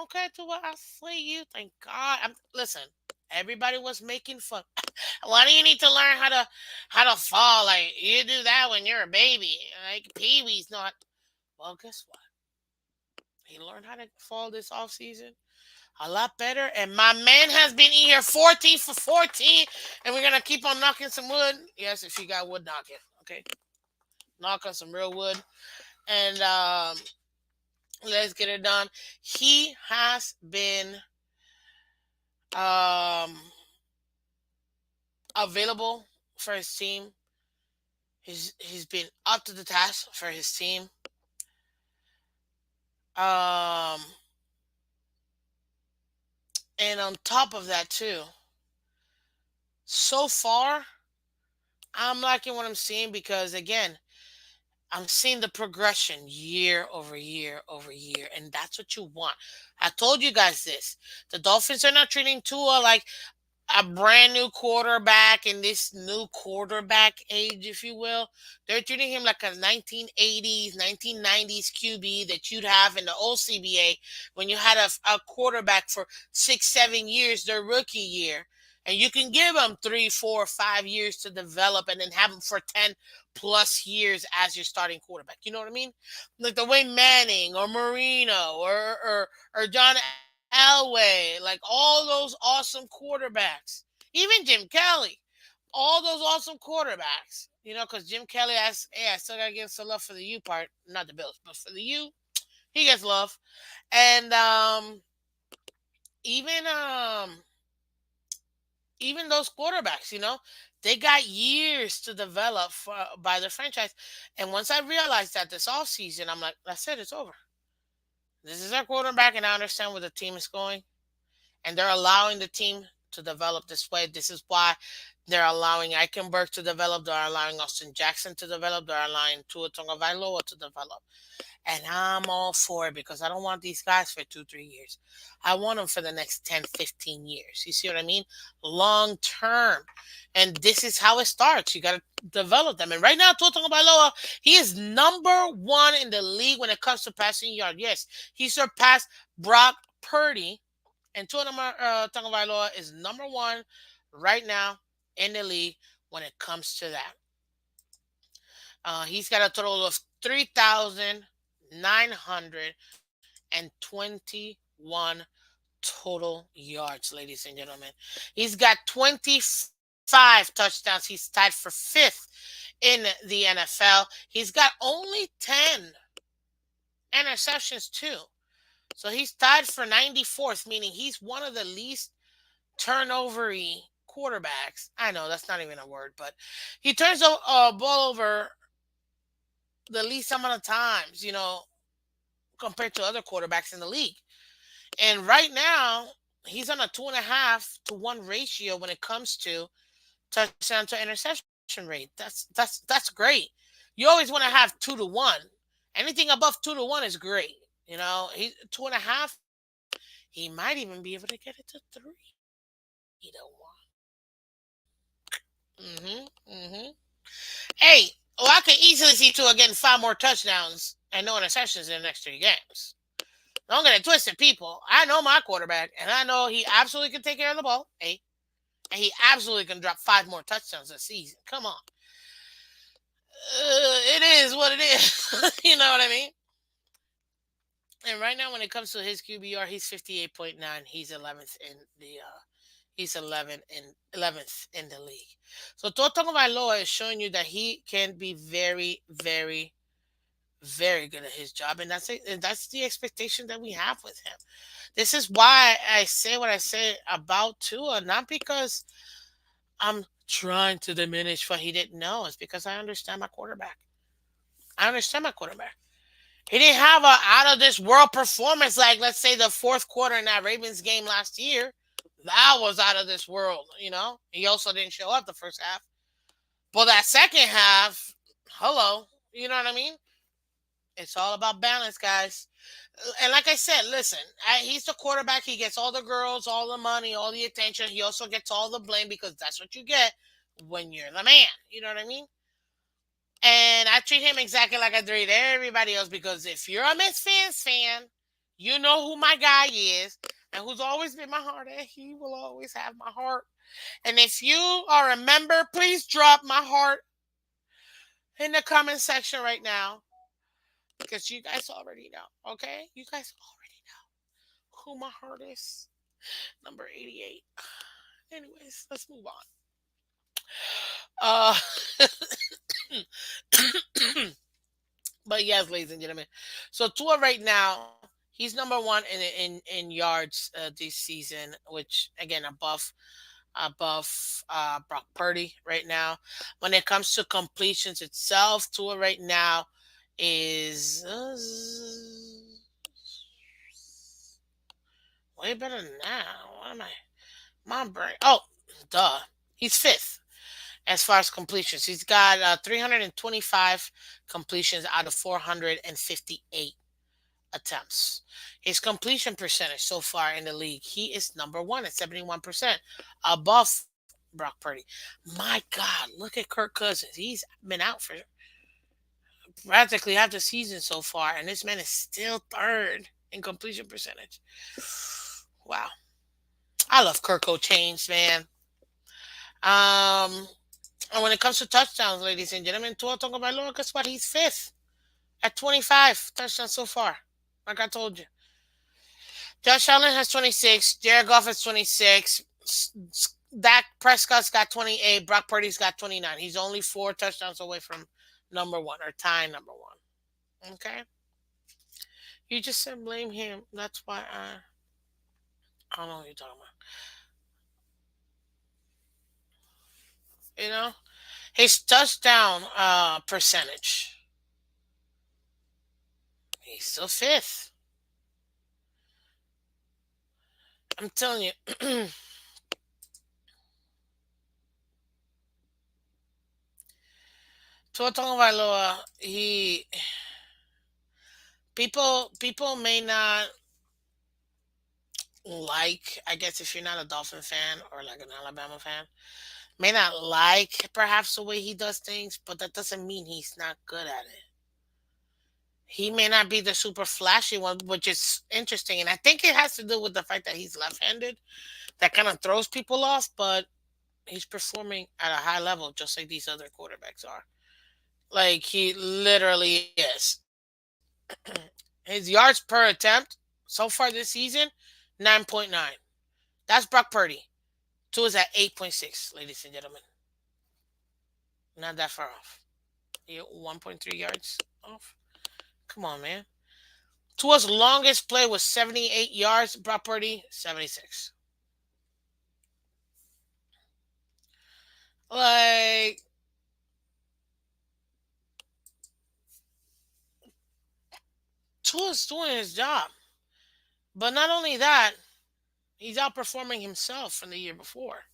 okay, to what I see you. Thank God. Listen. Everybody was making fun. Why do you need to learn how to fall? Like you do that when you're a baby. Like Pee Wee's not. Well, guess what? He learned how to fall this off season a lot better. And my man has been in here 14 for 14. And we're gonna keep on knocking some wood. Yes, if you got wood, knock it. Okay. Knock on some real wood. And let's get it done. He has been um available for his team. He's been up to the task for his team. Um and on top of that too, so far I'm liking what I'm seeing because again, I'm seeing the progression year over year over year, and that's what you want. I told you guys this. The Dolphins are not treating Tua like a brand new quarterback in this new quarterback age, if you will. They're treating him like a 1980s, 1990s QB that you'd have in the old CBA when you had a quarterback for 6, 7 years, their rookie year. And you can give them 3, 4, 5 years to develop and then have them for 10 plus years as your starting quarterback. You know what I mean? Like the way Manning or Marino or John Elway, like all those awesome quarterbacks, even Jim Kelly, all those awesome quarterbacks. Because Jim Kelly asks, hey, I still gotta give some love for the U part, not the Bills, but for the U, he gets love. And even even those quarterbacks, they got years to develop by the franchise. And once I realized that this offseason, I'm like, that's it, it's over. This is our quarterback, and I understand where the team is going. And they're allowing the team to develop this way. This is why they're allowing Eichenberg to develop. They're allowing Austin Jackson to develop. They're allowing Tua Tagovailoa to develop. And I'm all for it because I don't want these guys for 2, 3 years. I want them for the next 10, 15 years. You see what I mean? Long term. And this is how it starts. You got to develop them. And right now, Tua Tagovailoa, he is number 1 in the league when it comes to passing yard. Yes, he surpassed Brock Purdy. And Tua Tagovailoa is number 1 right now in the league when it comes to that. He's got a total of 3,921 total yards, ladies and gentlemen. He's got 25 touchdowns. He's tied for 5th in the NFL. He's got only 10 interceptions, too. So he's tied for 94th, meaning he's one of the least turnovery quarterbacks. I know that's not even a word, but he turns a ball over the least amount of times, compared to other quarterbacks in the league. And right now, he's on a 2.5-to-1 ratio when it comes to touchdown to interception rate. That's great. You always want to have 2-to-1. Anything above 2-to-1 is great. He 2.5. He might even be able to get it to 3-to-1. Hey, I can easily see Tua getting 5 more touchdowns and no interceptions in the next 3 games. Don't get it twisted, people. I know my quarterback, and I know he absolutely can take care of the ball. Hey, and he absolutely can drop 5 more touchdowns this season. Come on. It is what it is. You know what I mean? And right now, when it comes to his QBR, he's 58.9. He's 11th in the he's 11th in the league. So Tua Tagovailoa is showing you that he can be very, very, very good at his job, and that's the expectation that we have with him. This is why I say what I say about Tua, not because I'm trying to diminish what he didn't know. It's because I understand my quarterback. I understand my quarterback. He didn't have a out of this world performance like, let's say, the fourth quarter in that Ravens game last year. That was out of this world. He also didn't show up the first half. But that second half, hello. You know what I mean? It's all about balance, guys. And like I said, listen, he's the quarterback. He gets all the girls, all the money, all the attention. He also gets all the blame because that's what you get when you're the man. You know what I mean? And I treat him exactly like I treat everybody else because if you're a Phins fan, you know who my guy is and who's always been my heart, and he will always have my heart. And if you are a member, please drop my heart in the comment section right now because you guys already know, okay? You guys already know who my heart is. Number 88. Anyways, let's move on. But yes, ladies and gentlemen. So Tua right now, he's number 1 in yards this season, which again above Brock Purdy right now. When it comes to completions itself, Tua right now is way better than that. What am I? My brain. Oh, duh. He's 5th as far as completions. He's got 325 completions out of 458 attempts. His completion percentage so far in the league, he is number 1 at 71%, above Brock Purdy. My God, look at Kirk Cousins. He's been out for practically half the season so far, and this man is still 3rd in completion percentage. Wow. I love Kirk O'Chains, man. Um, and when it comes to touchdowns, ladies and gentlemen, Tua Tagovailoa, guess what? He's fifth at 25 touchdowns so far. Like I told you, Josh Allen has 26. Jared Goff has 26. Dak Prescott's got 28. Brock Purdy's got 29. He's only four touchdowns away from number one or tying number one. Okay, you just said blame him. That's why I don't know what you're talking about. You know, his touchdown percentage. He's still fifth. I'm telling you. Tua Tagovailoa, he people may not like. I guess if you're not a Dolphin fan or like an Alabama fan, may not like perhaps the way he does things, but that doesn't mean he's not good at it. He may not be the super flashy one, which is interesting, and I think it has to do with the fact that he's left-handed. That kind of throws people off, but he's performing at a high level, just like these other quarterbacks are. Like he literally is. His yards per attempt so far this season, 9.9. That's Brock Purdy. Two is at 8.6, ladies and gentlemen. Not that far off. You 1.3 yards off. Come on, man. Tua's longest play was 78 yards. Brock Purdy, 76. Like, Tua's doing his job. But not only that, he's outperforming himself from the year before.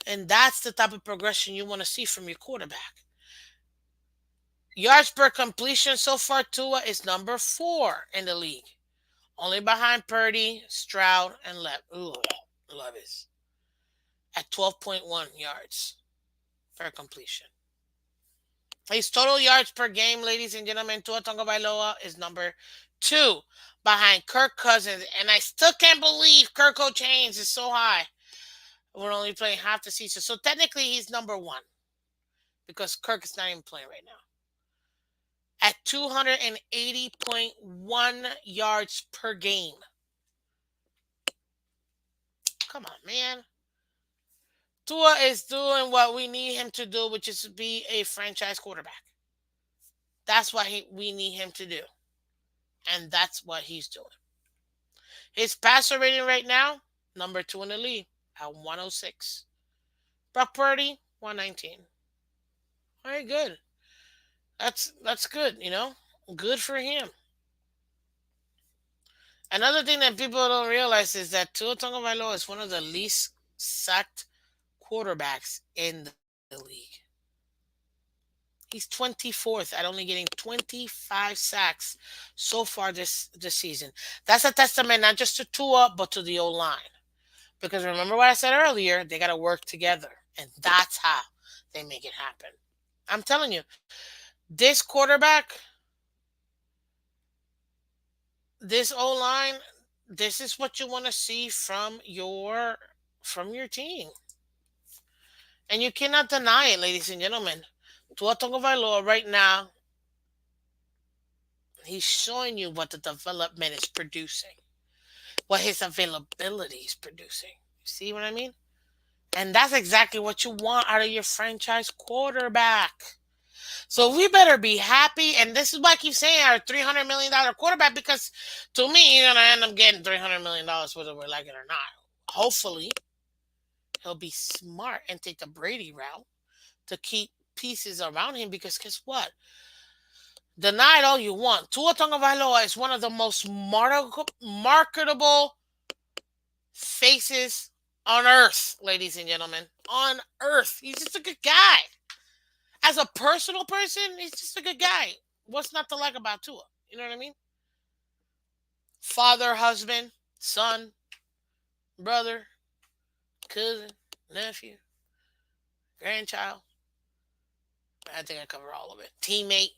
And that's the type of progression you want to see from your quarterback. Yards per completion so far, Tua is number four in the league. Only behind Purdy, Stroud, and Levis at 12.1 yards per completion. His total yards per game, ladies and gentlemen, Tua Tagovailoa is number two behind Kirk Cousins. And I still can't believe Kirk Chains is so high. We're only playing half the season. So technically he's number one because Kirk is not even playing right now. At 280.1 yards per game. Come on, man. Tua is doing what we need him to do, which is to be a franchise quarterback. That's what we need him to do. And that's what he's doing. His passer rating right now, number two in the league at 106. Brock Purdy, 119. All right, good. That's good, Good for him. Another thing that people don't realize is that Tua Tagovailoa is one of the least sacked quarterbacks in the league. He's 24th at only getting 25 sacks so far this season. That's a testament not just to Tua, but to the O line. Because remember what I said earlier, they got to work together. And that's how they make it happen. I'm telling you, this quarterback, this O line, this is what you want to see from your team. And you cannot deny it, ladies and gentlemen. Tua Tagovailoa right now, he's showing you what the development is producing, what his availability is producing. You see what I mean? And that's exactly what you want out of your franchise quarterback. So we better be happy. And this is why I keep saying our $300 million quarterback, because to me, you're going to end up getting $300 million whether we like it or not. Hopefully, he'll be smart and take the Brady route to keep pieces around him, because guess what? Deny it all you want. Tua Tagovailoa is one of the most marketable faces on earth, ladies and gentlemen. On earth. He's just a good guy. As a personal person, he's just a good guy. What's not to like about Tua? You know what I mean? Father, husband, son, brother, cousin, nephew, grandchild. I think I cover all of it. Teammate,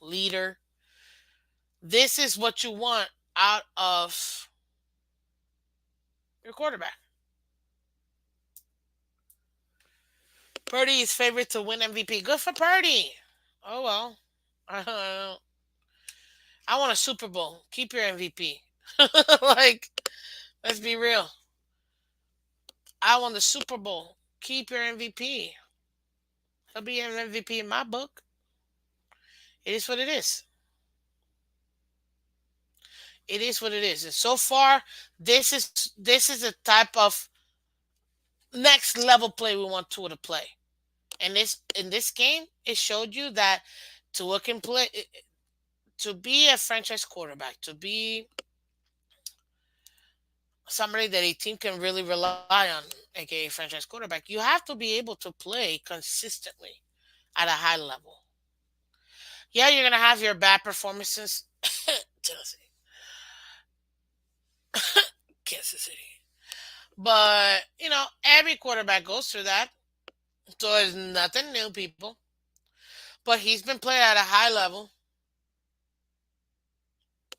leader. This is what you want out of your quarterback. Purdy is favorite to win MVP. Good for Purdy. Oh well. I want a Super Bowl. Keep your MVP. Like, let's be real. I won the Super Bowl. Keep your MVP. He'll be an MVP in my book. It is what it is. It is what it is. And so far, this is a type of next level play we want Tua to play. And this in this game, it showed you that Tua can play to be a franchise quarterback, to be somebody that a team can really rely on, aka franchise quarterback. You have to be able to play consistently at a high level. Yeah, you're gonna have your bad performances. Tennessee, Kansas City. But, every quarterback goes through that. So it's nothing new, people. But he's been playing at a high level,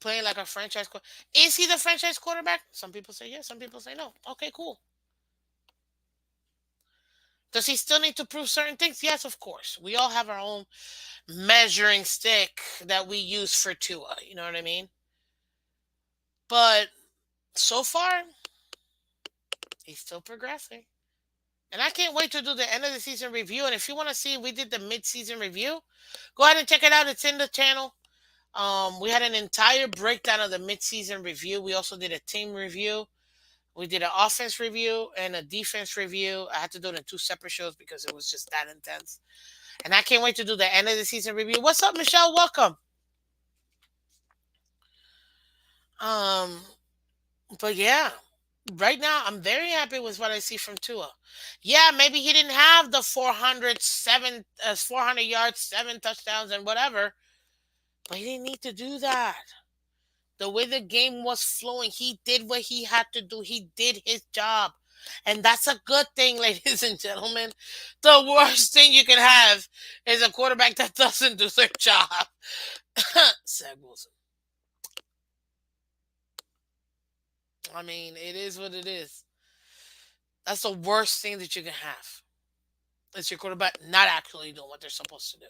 playing like a franchise quarterback. Is he the franchise quarterback? Some people say yes, some people say no. Okay, cool. Does he still need to prove certain things? Yes, of course. We all have our own measuring stick that we use for Tua. You know what I mean? But so far, he's still progressing. And I can't wait to do the end of the season review. And if you want to see, we did the mid-season review. Go ahead and check it out. It's in the channel. We had an entire breakdown of the mid-season review. We also did a team review. We did an offense review and a defense review. I had to do it in two separate shows because it was just that intense. And I can't wait to do the end of the season review. What's up, Michelle? Welcome. Um, but yeah, right now I'm very happy with what I see from Tua. Yeah, maybe he didn't have the 400 yards, 7 touchdowns, and whatever, but he didn't need to do that. The way the game was flowing, he did what he had to do. He did his job. And that's a good thing, ladies and gentlemen. The worst thing you can have is a quarterback that doesn't do their job. Zach Wilson. I mean, it is what it is. That's the worst thing that you can have. It's your quarterback not actually doing what they're supposed to do.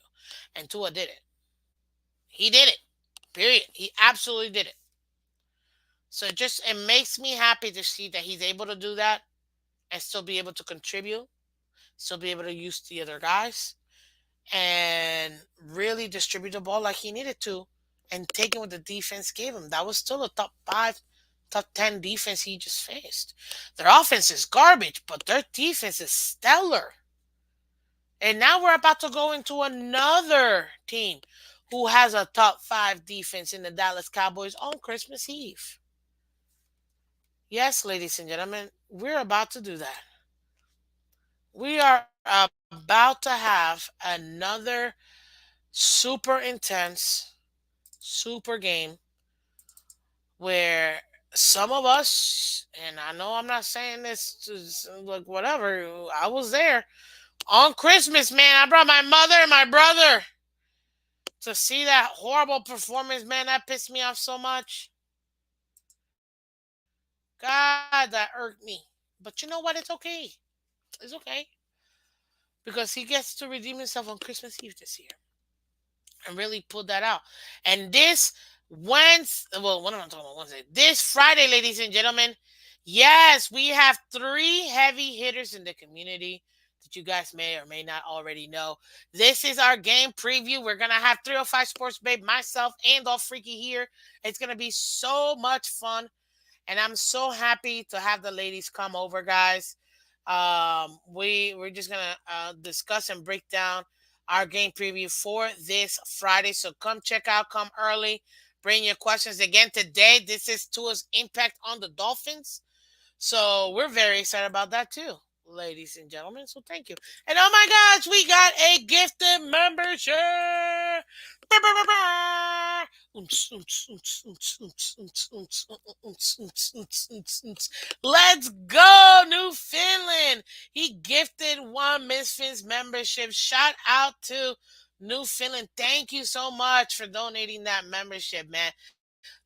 And Tua did it. He did it. Period. He absolutely did it. So it makes me happy to see that he's able to do that and still be able to contribute, still be able to use the other guys, and really distribute the ball like he needed to, and taking what the defense gave him. That was still a top five, top 10 defense he just faced. Their offense is garbage, but their defense is stellar. And now we're about to go into another team who has a top five defense in the Dallas Cowboys on Christmas Eve. Yes, ladies and gentlemen, we're about to do that. We are about to have another super intense, super game where some of us, and I know I'm not saying this to like whatever, I was there on Christmas, man. I brought my mother and my brother to see that horrible performance, man. That pissed me off so much. God, that irked me. But you know what? It's okay. It's okay. Because he gets to redeem himself on Christmas Eve this year and really pull that out. And this Wednesday, well, what am I talking about? Wednesday. This Friday, ladies and gentlemen, yes, we have three heavy hitters in the community that you guys may or may not already know. This is our game preview. We're going to have 305 Sports Babe, myself, and All Freaky here. It's going to be so much fun. And I'm so happy to have the ladies come over, guys. We're just gonna discuss and break down our game preview for this Friday. So come check out, come early, bring your questions again today. This is Tua's impact on the Dolphins. So we're very excited about that too, ladies and gentlemen. So thank you. And oh my gosh, we got a gifted membership. Let's go, Newfoundland. He gifted one Miss Phins membership. Shout out to Newfoundland. Thank you so much for donating that membership, man.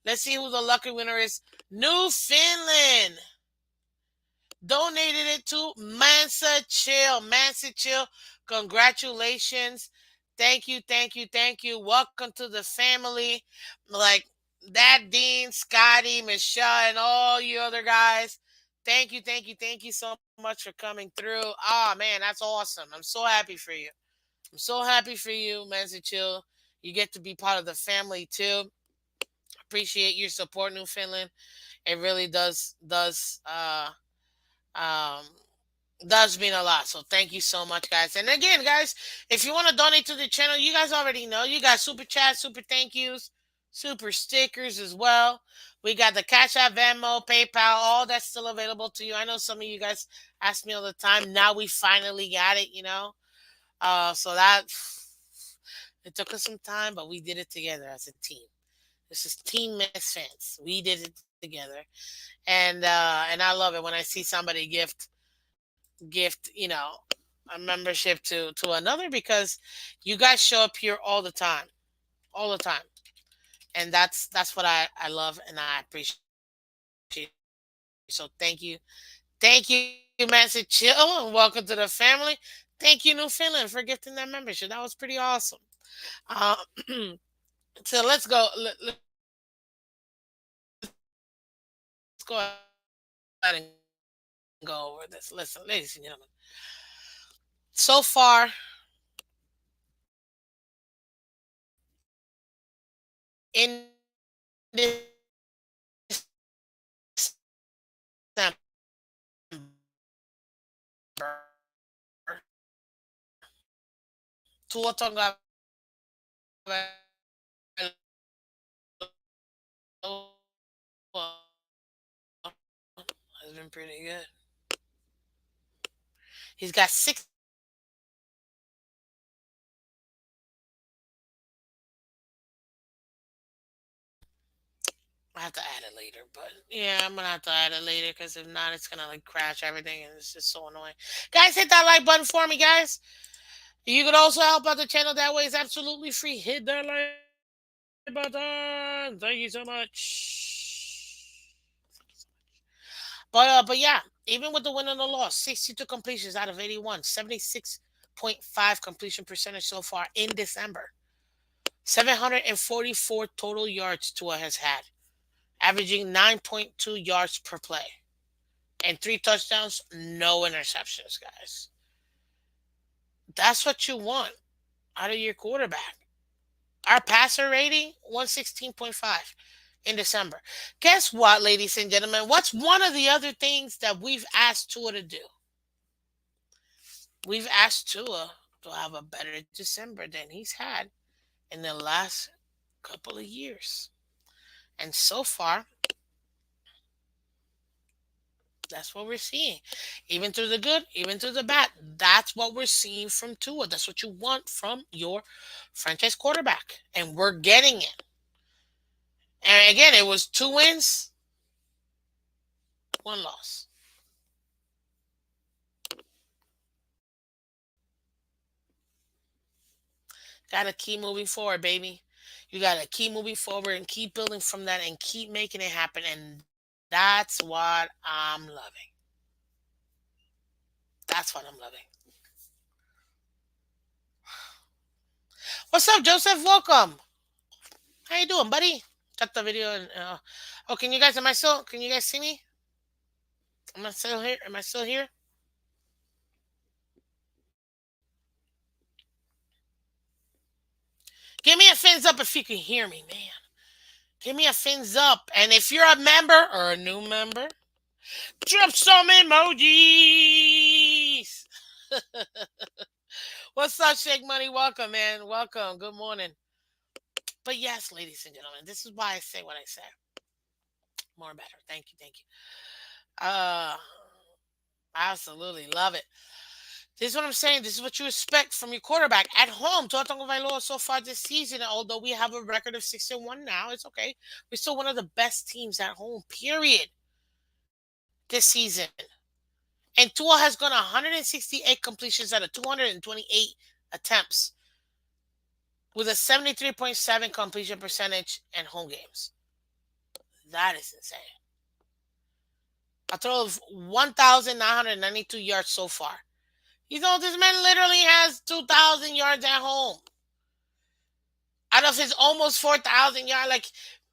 Let's see who the lucky winner is. Newfoundland. donated it to Mansa Chill. Mansa Chill, congratulations. Thank you, thank you, thank you. Welcome to the family. Like that Dean, Scotty, Michelle, and all you other guys. Thank you so much for coming through. Ah, man, that's awesome. I'm so happy for you. I'm so happy for you, Mansa Chill. You get to be part of the family too. Appreciate your support, Newfoundland. It really um does mean a lot. So thank you so much, guys. And again, guys, if you want to donate to the channel, you guys already know. You got super chat, super thank yous, super stickers as well. We got the Cash App, Venmo, PayPal, all that's still available to you. I know some of you guys ask me all the time. Now we finally got it. So that it took us some time, but we did it together as a team. This is Team Miss Fans. We did it together, and I love it when I see somebody gift a membership to another because you guys show up here all the time, and that's what I love and I appreciate. So thank you, Master Chill, and welcome to the family. Thank you, Newfoundland, for gifting that membership. That was pretty awesome. Uh, so let's go ahead and go over this. Listen, ladies and gentlemen. So far in December, has been pretty good. He's got 6. I have to add it later, but yeah, I'm gonna have to add it later because if not, it's gonna like crash everything, and it's just so annoying. Guys, hit that like button for me, guys. You could also help out the channel that way. It's absolutely free. Hit that like button. Thank you so much. But yeah, even with the win and the loss, 62 completions out of 81, 76.5 completion percentage so far in December. 744 total yards Tua has had, averaging 9.2 yards per play. And 3 touchdowns, no interceptions, guys. That's what you want out of your quarterback. Our passer rating, 116.5 in December. Guess what, ladies and gentlemen? What's one of the other things that we've asked Tua to do? We've asked Tua to have a better December than he's had in the last couple of years. And so far, that's what we're seeing. Even through the good, even through the bad, that's what we're seeing from Tua. That's what you want from your franchise quarterback. And we're getting it. And again, it was 2 wins, 1 loss. Gotta keep moving forward, baby. You gotta keep moving forward and keep building from that and keep making it happen. And that's what I'm loving. That's what I'm loving. What's up, Joseph? Welcome. How you doing, buddy? Cut the video and oh, can you guys? Am I still? Can you guys see me? Am I still here? Am I still here? Give me a fins up if you can hear me, man. Give me a fins up. And if you're a member or a new member, drop some emojis. What's up, Shake Money? Welcome, man. Welcome. Good morning. But yes, ladies and gentlemen, this is why I say what I say. More and better. Thank you. Thank you. Uh, absolutely love it. This is what I'm saying. This is what you expect from your quarterback at home. Totango Vailoa so far this season, although we have a record of 6-1 now, it's okay. We're still one of the best teams at home, period, this season. And Tua has gone 168 completions out of 228 attempts with a 73.7 completion percentage in home games. That is insane. A total of 1,992 yards so far. You know, this man literally has 2,000 yards at home out of his almost 4,000 yards. Like,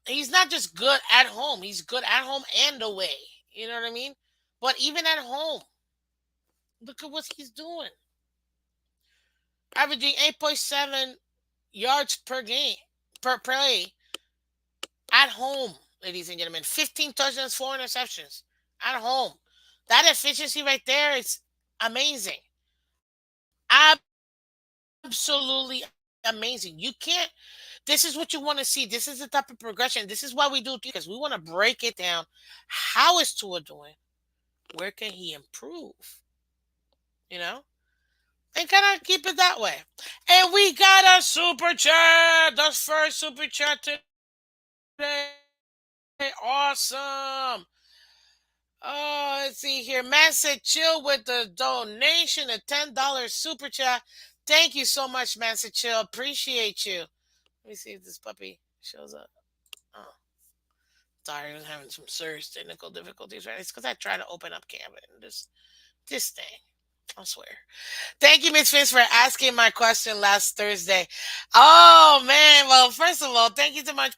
he's not just good at home, he's good at home and away. You know what I mean? But even at home, look at what he's doing. Averaging 8.7 yards per game, per play at home, ladies and gentlemen. 15 touchdowns, 4 interceptions at home. That efficiency right there is amazing. Absolutely amazing. You can't, this is what you want to see. This is the type of progression. This is why we do, because we want to break it down. How is Tua doing? Where can he improve? You know? And kind of keep it that way. And we got a super chat. The first super chat today. Awesome. Oh, let's see here. Matt said chill with the donation, a $10 super chat. Thank you so much, Matt said chill. Appreciate you. Let me see if this puppy shows up. Oh, sorry, I was having some serious technical difficulties, right? It's because I tried to open up Canva and this thing. I swear. Thank you, Miss Phins, for asking my question last Thursday. Oh man, well, first of all, thank you so much.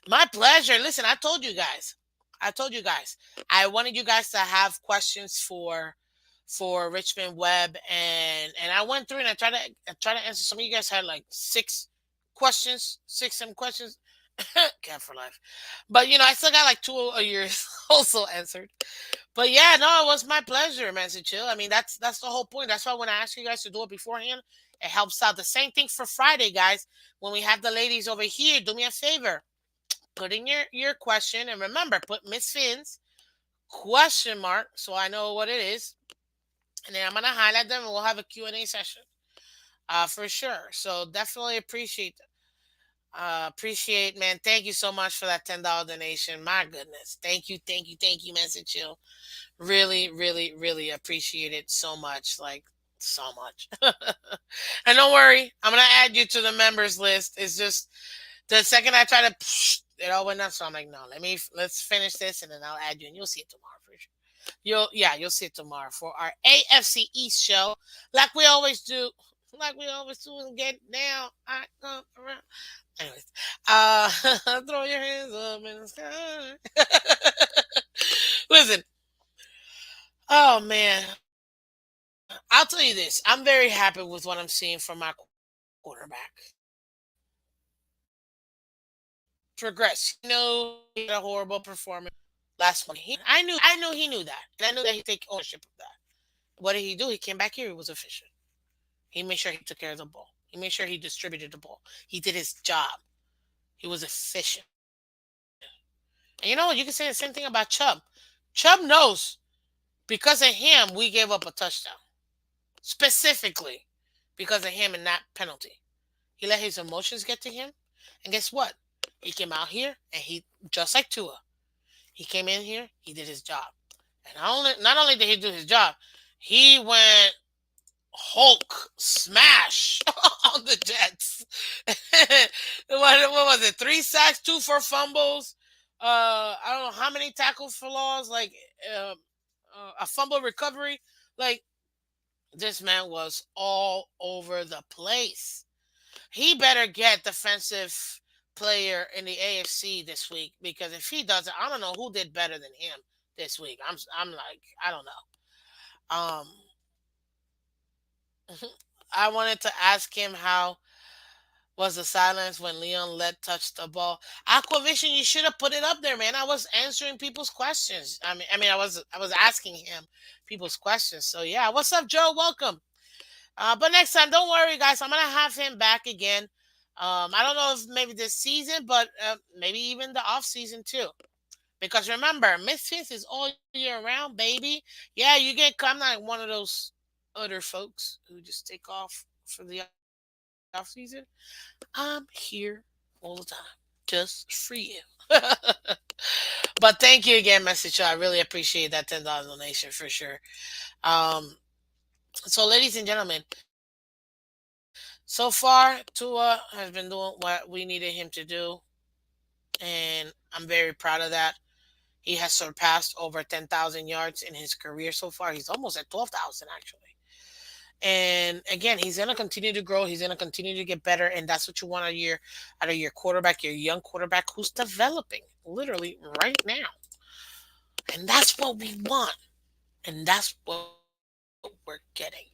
My pleasure. Listen, I told you guys. I told you guys. I wanted you guys to have questions for Richmond Webb, and I went through and I tried to answer. Some of you guys had like questions, 6 7 questions. Cat for life. But I still got like two of yours also answered. But yeah, no, it was my pleasure, man. To chill. I mean, that's the whole point. That's why when I ask you guys to do it beforehand, it helps out. The same thing for Friday, guys. When we have the ladies over here, do me a favor. Put in your question, and remember, put Miss Fins question mark so I know what it is. And then I'm gonna highlight them and we'll have a Q&A session. For sure. So definitely appreciate, man. Thank you so much for that $10 donation. My goodness. Thank you, Message Chill. Really, really, really appreciate it so much. Like, so much. And don't worry, I'm gonna add you to the members list. It's just the second I try to it all went up. So I'm like, no, let's finish this and then I'll add you and you'll see it tomorrow for sure. You'll see it tomorrow for our AFC East show. Like we always do. Like we always do and get down. I come around. Anyways, throw your hands up in the sky. Listen, oh man, I'll tell you this. I'm very happy with what I'm seeing from my quarterback. Progress. He had a horrible performance last one. I knew he knew that, and I knew that he'd take ownership of that. What did he do? He came back here. He was efficient. He made sure he took care of the ball. He made sure he distributed the ball. He did his job. He was efficient. And you can say the same thing about Chubb. Chubb knows because of him, we gave up a touchdown. Specifically because of him and that penalty. He let his emotions get to him. And guess what? He came out here and just like Tua, he came in here, he did his job. And not only did he do his job, he went Hulk smash on the Jets. what was it? 3 sacks, 2 for fumbles. I don't know how many tackles for loss. Like a fumble recovery. Like this man was all over the place. He better get defensive player in the AFC this week because if he doesn't, I don't know who did better than him this week. I'm like I don't know. I wanted to ask him how was the silence when Leon Lett touched the ball. Aquavision, you should have put it up there, man. I was answering people's questions. I was asking him people's questions. So yeah, what's up, Joe? Welcome. But next time, don't worry, guys. I'm gonna have him back again. I don't know if maybe this season, but maybe even the off season too. Because remember, Misfits is all year round, baby. Yeah, I'm not one of those other folks who just take off for the off season. I'm here all the time, just for you. But thank you again, Message. I really appreciate that $10 donation for sure. So, ladies and gentlemen, So far, Tua has been doing what we needed him to do, and I'm very proud of that. He has surpassed over 10,000 yards in his career so far. He's almost at 12,000 actually. And again, he's gonna continue to grow. He's gonna continue to get better, and that's what you want out of your quarterback, your young quarterback who's developing literally right now. And that's what we want, and that's what we're getting.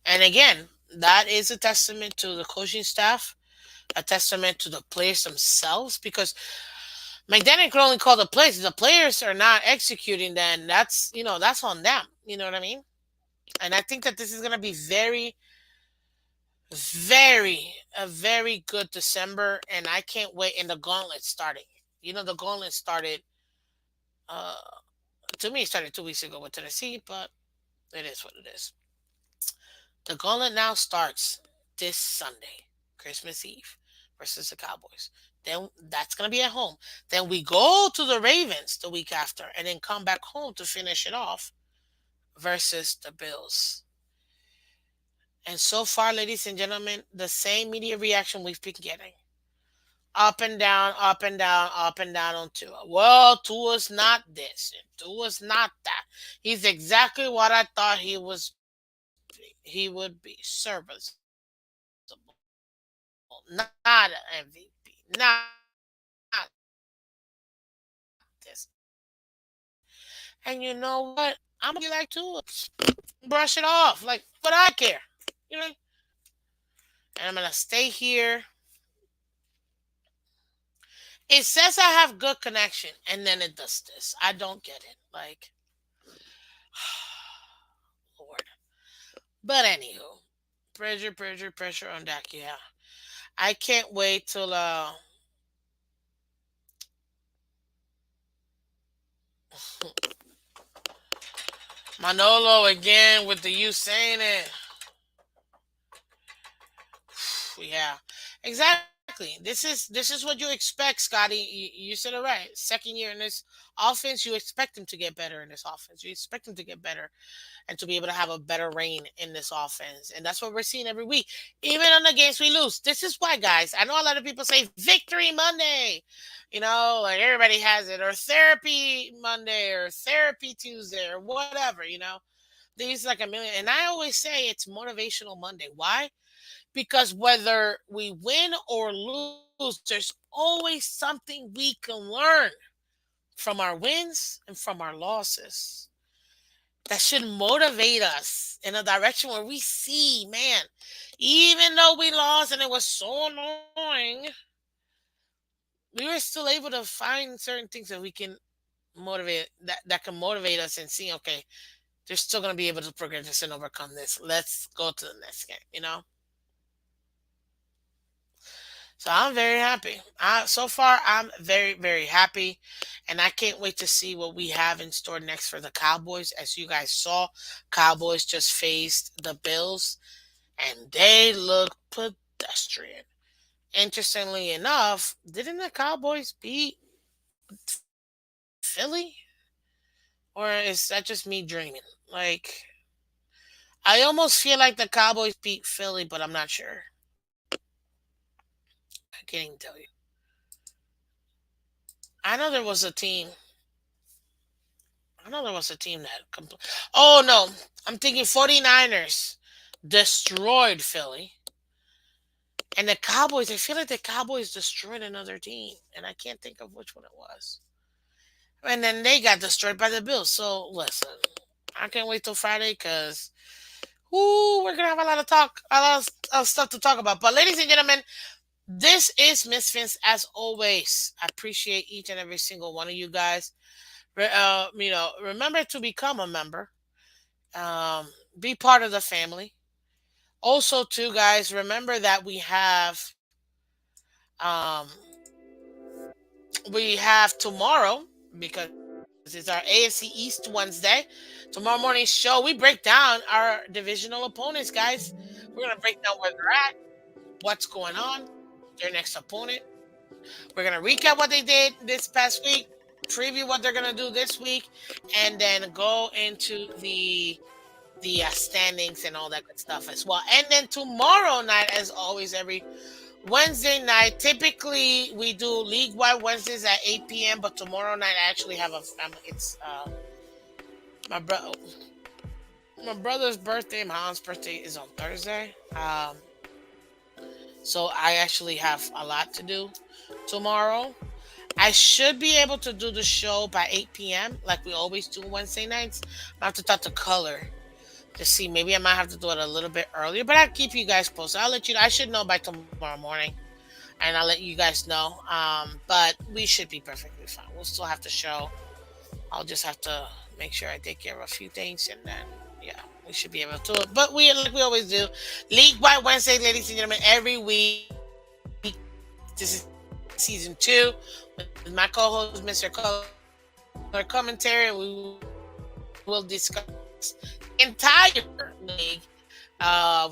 And again, that is a testament to the coaching staff, a testament to the players themselves, because McDaniel can only call the plays. If the players are not executing, then that's on them. You know what I mean? And I think that this is gonna be a very good December, and I can't wait. And the gauntlet starting. The gauntlet started. Uh, to me, it started 2 weeks ago with Tennessee, but it is what it is. The gauntlet now starts this Sunday, Christmas Eve, versus the Cowboys. Then that's gonna be at home. Then we go to the Ravens the week after, and then come back home to finish it off versus the Bills. And so far, ladies and gentlemen, the same media reaction we've been getting. Up and down, up and down, up and down on Tua. Well, Tua's not this, and Tua's not that. He's exactly what I thought he would be. Serviceable. Not an MVP. Not this. And you know what? I'm gonna be like Tua. Brush it off. Like, what I care? You know? And I'm gonna stay here. It says I have good connection, and then it does this. I don't get it. Like, Lord. But anywho, pressure, pressure, pressure on Dak. Yeah, I can't wait till Manolo again with the you saying it. Yeah, exactly. This is what you expect, Scotty. You said it right. Second year in this offense, you expect him to get better in this offense. You expect him to get better and to be able to have a better reign in this offense. And that's what we're seeing every week. Even on the games we lose. This is why, guys. I know a lot of people say Victory Monday. Like everybody has it, or Therapy Monday, or Therapy Tuesday, or whatever. These like a million. And I always say it's Motivational Monday. Why? Because whether we win or lose, there's always something we can learn from our wins and from our losses that should motivate us in a direction where we see, man, even though we lost and it was so annoying, we were still able to find certain things that we can that can motivate us and see, okay, they're still going to be able to progress this and overcome this. Let's go to the next game. So I'm very happy. So far, I'm very, very happy. And I can't wait to see what we have in store next for the Cowboys. As you guys saw, Cowboys just faced the Bills, and they look pedestrian. Interestingly enough, didn't the Cowboys beat Philly? Or is that just me dreaming? Like, I almost feel like the Cowboys beat Philly, but I'm not sure. I can't even tell you. I know there was a team I know there was a team that. Oh, no. I'm thinking 49ers destroyed Philly. And the Cowboys, I feel like the Cowboys destroyed another team. And I can't think of which one it was. And then they got destroyed by the Bills. So listen, I can't wait till Friday because we're going to have a lot of stuff to talk about. But ladies and gentlemen, this is Miss Vince as always. I appreciate each and every single one of you guys. Remember to become a member. Um, be part of the family. Also, too, guys, remember that um, we have tomorrow because it's our AFC East Wednesday. Tomorrow morning's show, we break down our divisional opponents, guys. We're gonna break down where they're at, what's going on, their next opponent. We're gonna recap what they did this past week, preview what they're gonna do this week, and then go into the the standings and all that good stuff as well. And then tomorrow night, as always, every Wednesday night, typically we do League Wide Wednesdays at 8 p.m. But tomorrow night, I actually have a family. It's my bro, my brother's birthday. My aunt's birthday is on Thursday. So I actually have a lot to do tomorrow. I should be able to do the show by 8 p.m. like we always do Wednesday nights. I have to talk to Color to see. Maybe I might have to do it a little bit earlier, but I'll keep you guys posted. I'll let you know. I should know by tomorrow morning, and I'll let you guys know. But we should be perfectly fine. We'll still have the show. I'll just have to make sure I take care of a few things, and then yeah, we should be able to do it. But we like we always do, League by Wednesday, ladies and gentlemen, every week. This is season 2 with my co-host, Mr. Color Commentary. We will discuss the entire league.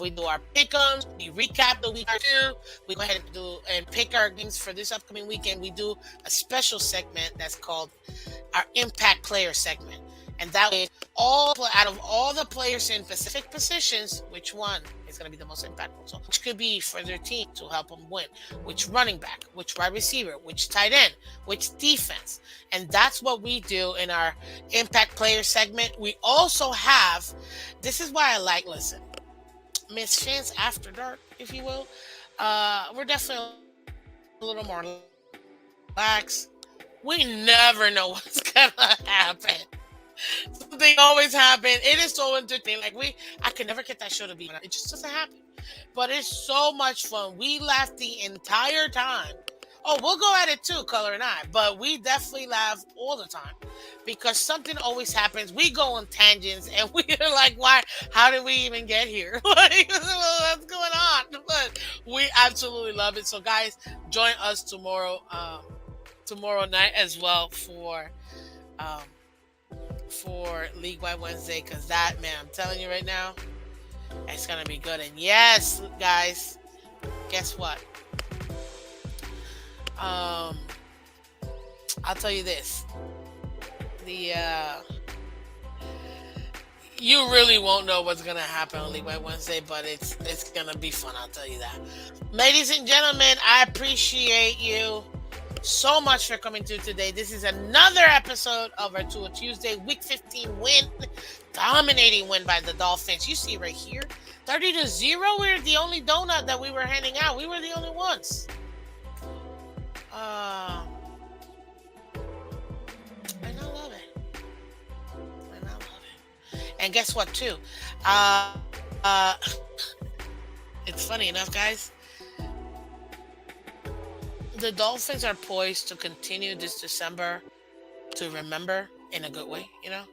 We do our pick'ems, we recap the week or two. We go ahead and pick our games for this upcoming weekend. We do a special segment that's called our Impact Player segment, and that way, out of all the players in specific positions, which one is going to be the most impactful? So, which could be for their team to help them win? Which running back? Which wide receiver? Which tight end? Which defense? And that's what we do in our Impact Player segment. We also have. This is why I like listen. Miss Phins After Dark, if you will. We're definitely a little more relaxed. We never know what's gonna happen. Something always happen. It is so entertaining. Like I could never get that show to be. It just doesn't happen. But it's so much fun. We laugh the entire time. Oh, we'll go at it too, Color and I. But we definitely laugh all the time because something always happens. We go on tangents and we're like, why? How did we even get here? Like, what's going on? But we absolutely love it. So, guys, join us tomorrow night as well um, for League Wide Wednesday because that man, I'm telling you right now, it's gonna be good. And yes, guys, guess what? Um, I'll tell you this: the you really won't know what's gonna happen on League Wide Wednesday, but it's gonna be fun. I'll tell you that. Ladies and gentlemen, I appreciate you so much for coming through today. This is another episode of our Tour Tuesday Week 15 win, dominating win by the Dolphins. You see right here, 30-0. We're the only donut that we were handing out. We were the only ones. And I love it. And I love it. And guess what, too? Uh, uh, it's funny enough, guys. The Dolphins are poised to continue this December to remember in a good way, you know?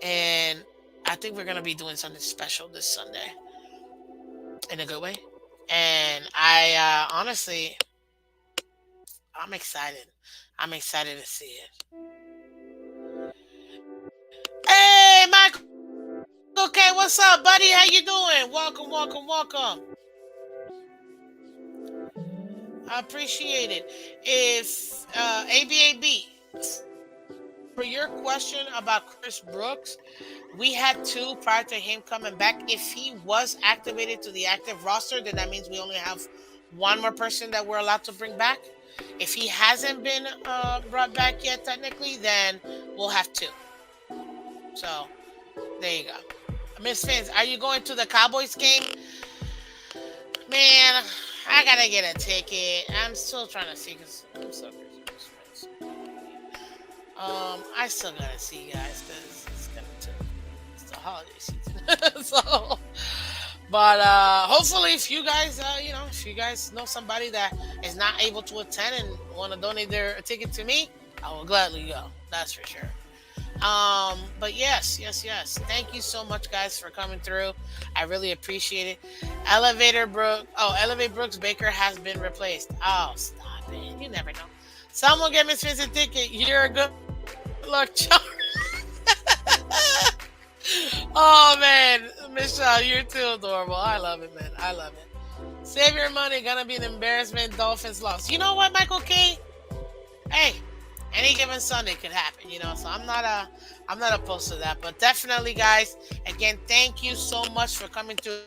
And I think we're going to be doing something special this Sunday in a good way. And I honestly, I'm excited. I'm excited to see it. Hey, Michael K, what's up, buddy? How you doing? Welcome, welcome, welcome. I appreciate it. If ABAB, for your question about Chris Brooks, we had 2 prior to him coming back. If he was activated to the active roster, then that means we only have 1 more person that we're allowed to bring back. If he hasn't been brought back yet, technically, then we'll have 2. So there you go. Miss Fins, are you going to the Cowboys game? Man, I gotta get a ticket. I'm still trying to see because I'm so busy with friends. I still gotta see you guys because it's the holiday season. So, but hopefully, if you guys, if you guys know somebody that is not able to attend and want to donate their ticket to me, I will gladly go. That's for sure. But yes. Thank you so much, guys, for coming through. I really appreciate it. Elevate Brooks Baker has been replaced. Oh, stop it. You never know. Someone get Miss Fizz a ticket. You're a good luck charm. Oh, man. Miss Shaw, you're too adorable. I love it, man. I love it. Save your money. Gonna be an embarrassment. Dolphins lost. You know what, Michael K? Hey, any given Sunday could happen, So I'm not opposed to that. But definitely, guys, again, thank you so much for coming through.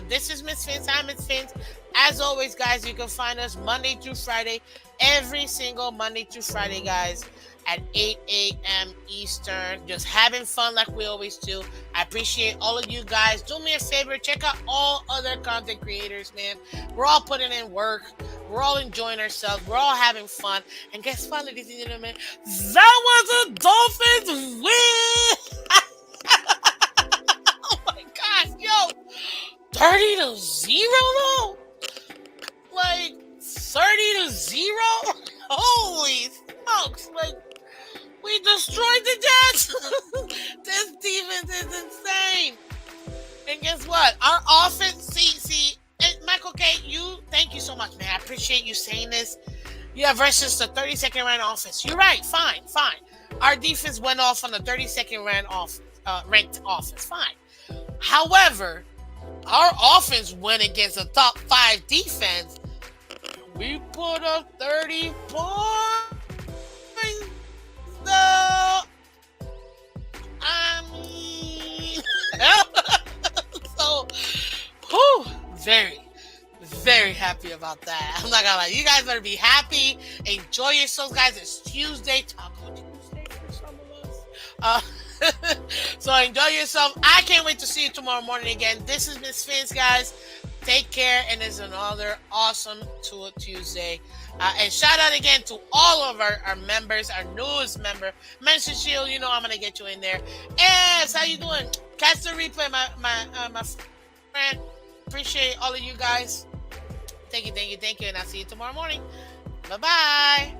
This is Miss Fins. I'm Miss Fins. As always, guys, you can find us Monday through Friday, every single Monday through Friday, guys, at 8 a.m. Eastern. Just having fun like we always do. I appreciate all of you guys. Do me a favor, check out all other content creators, man. We're all putting in work. We're all enjoying ourselves. We're all having fun. And guess what, ladies and gentlemen? That was a Dolphins win! Oh my gosh, yo! 30-0 though? Like 30-0? Holy smokes! Like we destroyed the Jets. This defense is insane. And guess what? Our offense. See, and Michael K. You thank you so much, man. I appreciate you saying this. Yeah, versus the 32nd ranked offense. You're right. Fine. Our defense went off on the 32nd ranked offense. Fine. However, our offense went against a top 5 defense. We put up 30 points. No, I mean, so, whew, very, very happy about that. I'm not gonna lie. You guys better be happy. Enjoy yourselves, guys. It's Tuesday, Taco Tuesday for some of us. So enjoy yourself. I can't wait to see you tomorrow morning again. This is Miss Fins, guys. Take care, and it's another awesome Tour Tuesday. And shout out again to all of our members, our newest member, Mention Shield. You know I'm gonna get you in there. Yes, how you doing? Catch the replay, my friend. Appreciate all of you guys. Thank you, and I'll see you tomorrow morning. Bye.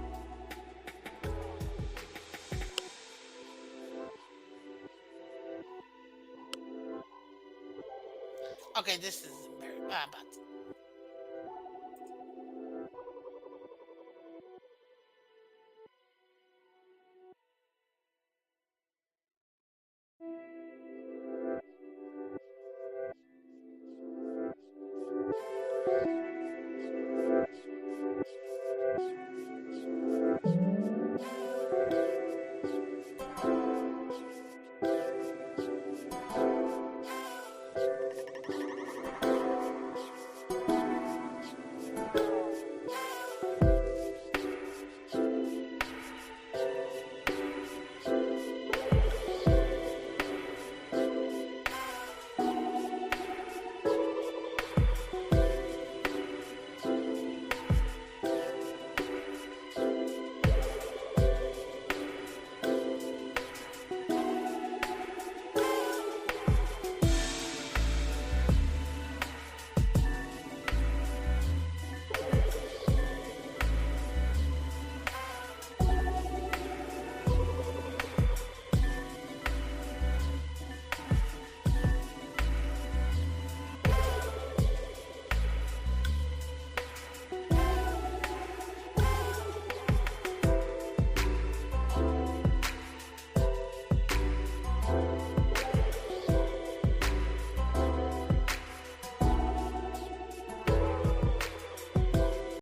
Okay, this is very bad.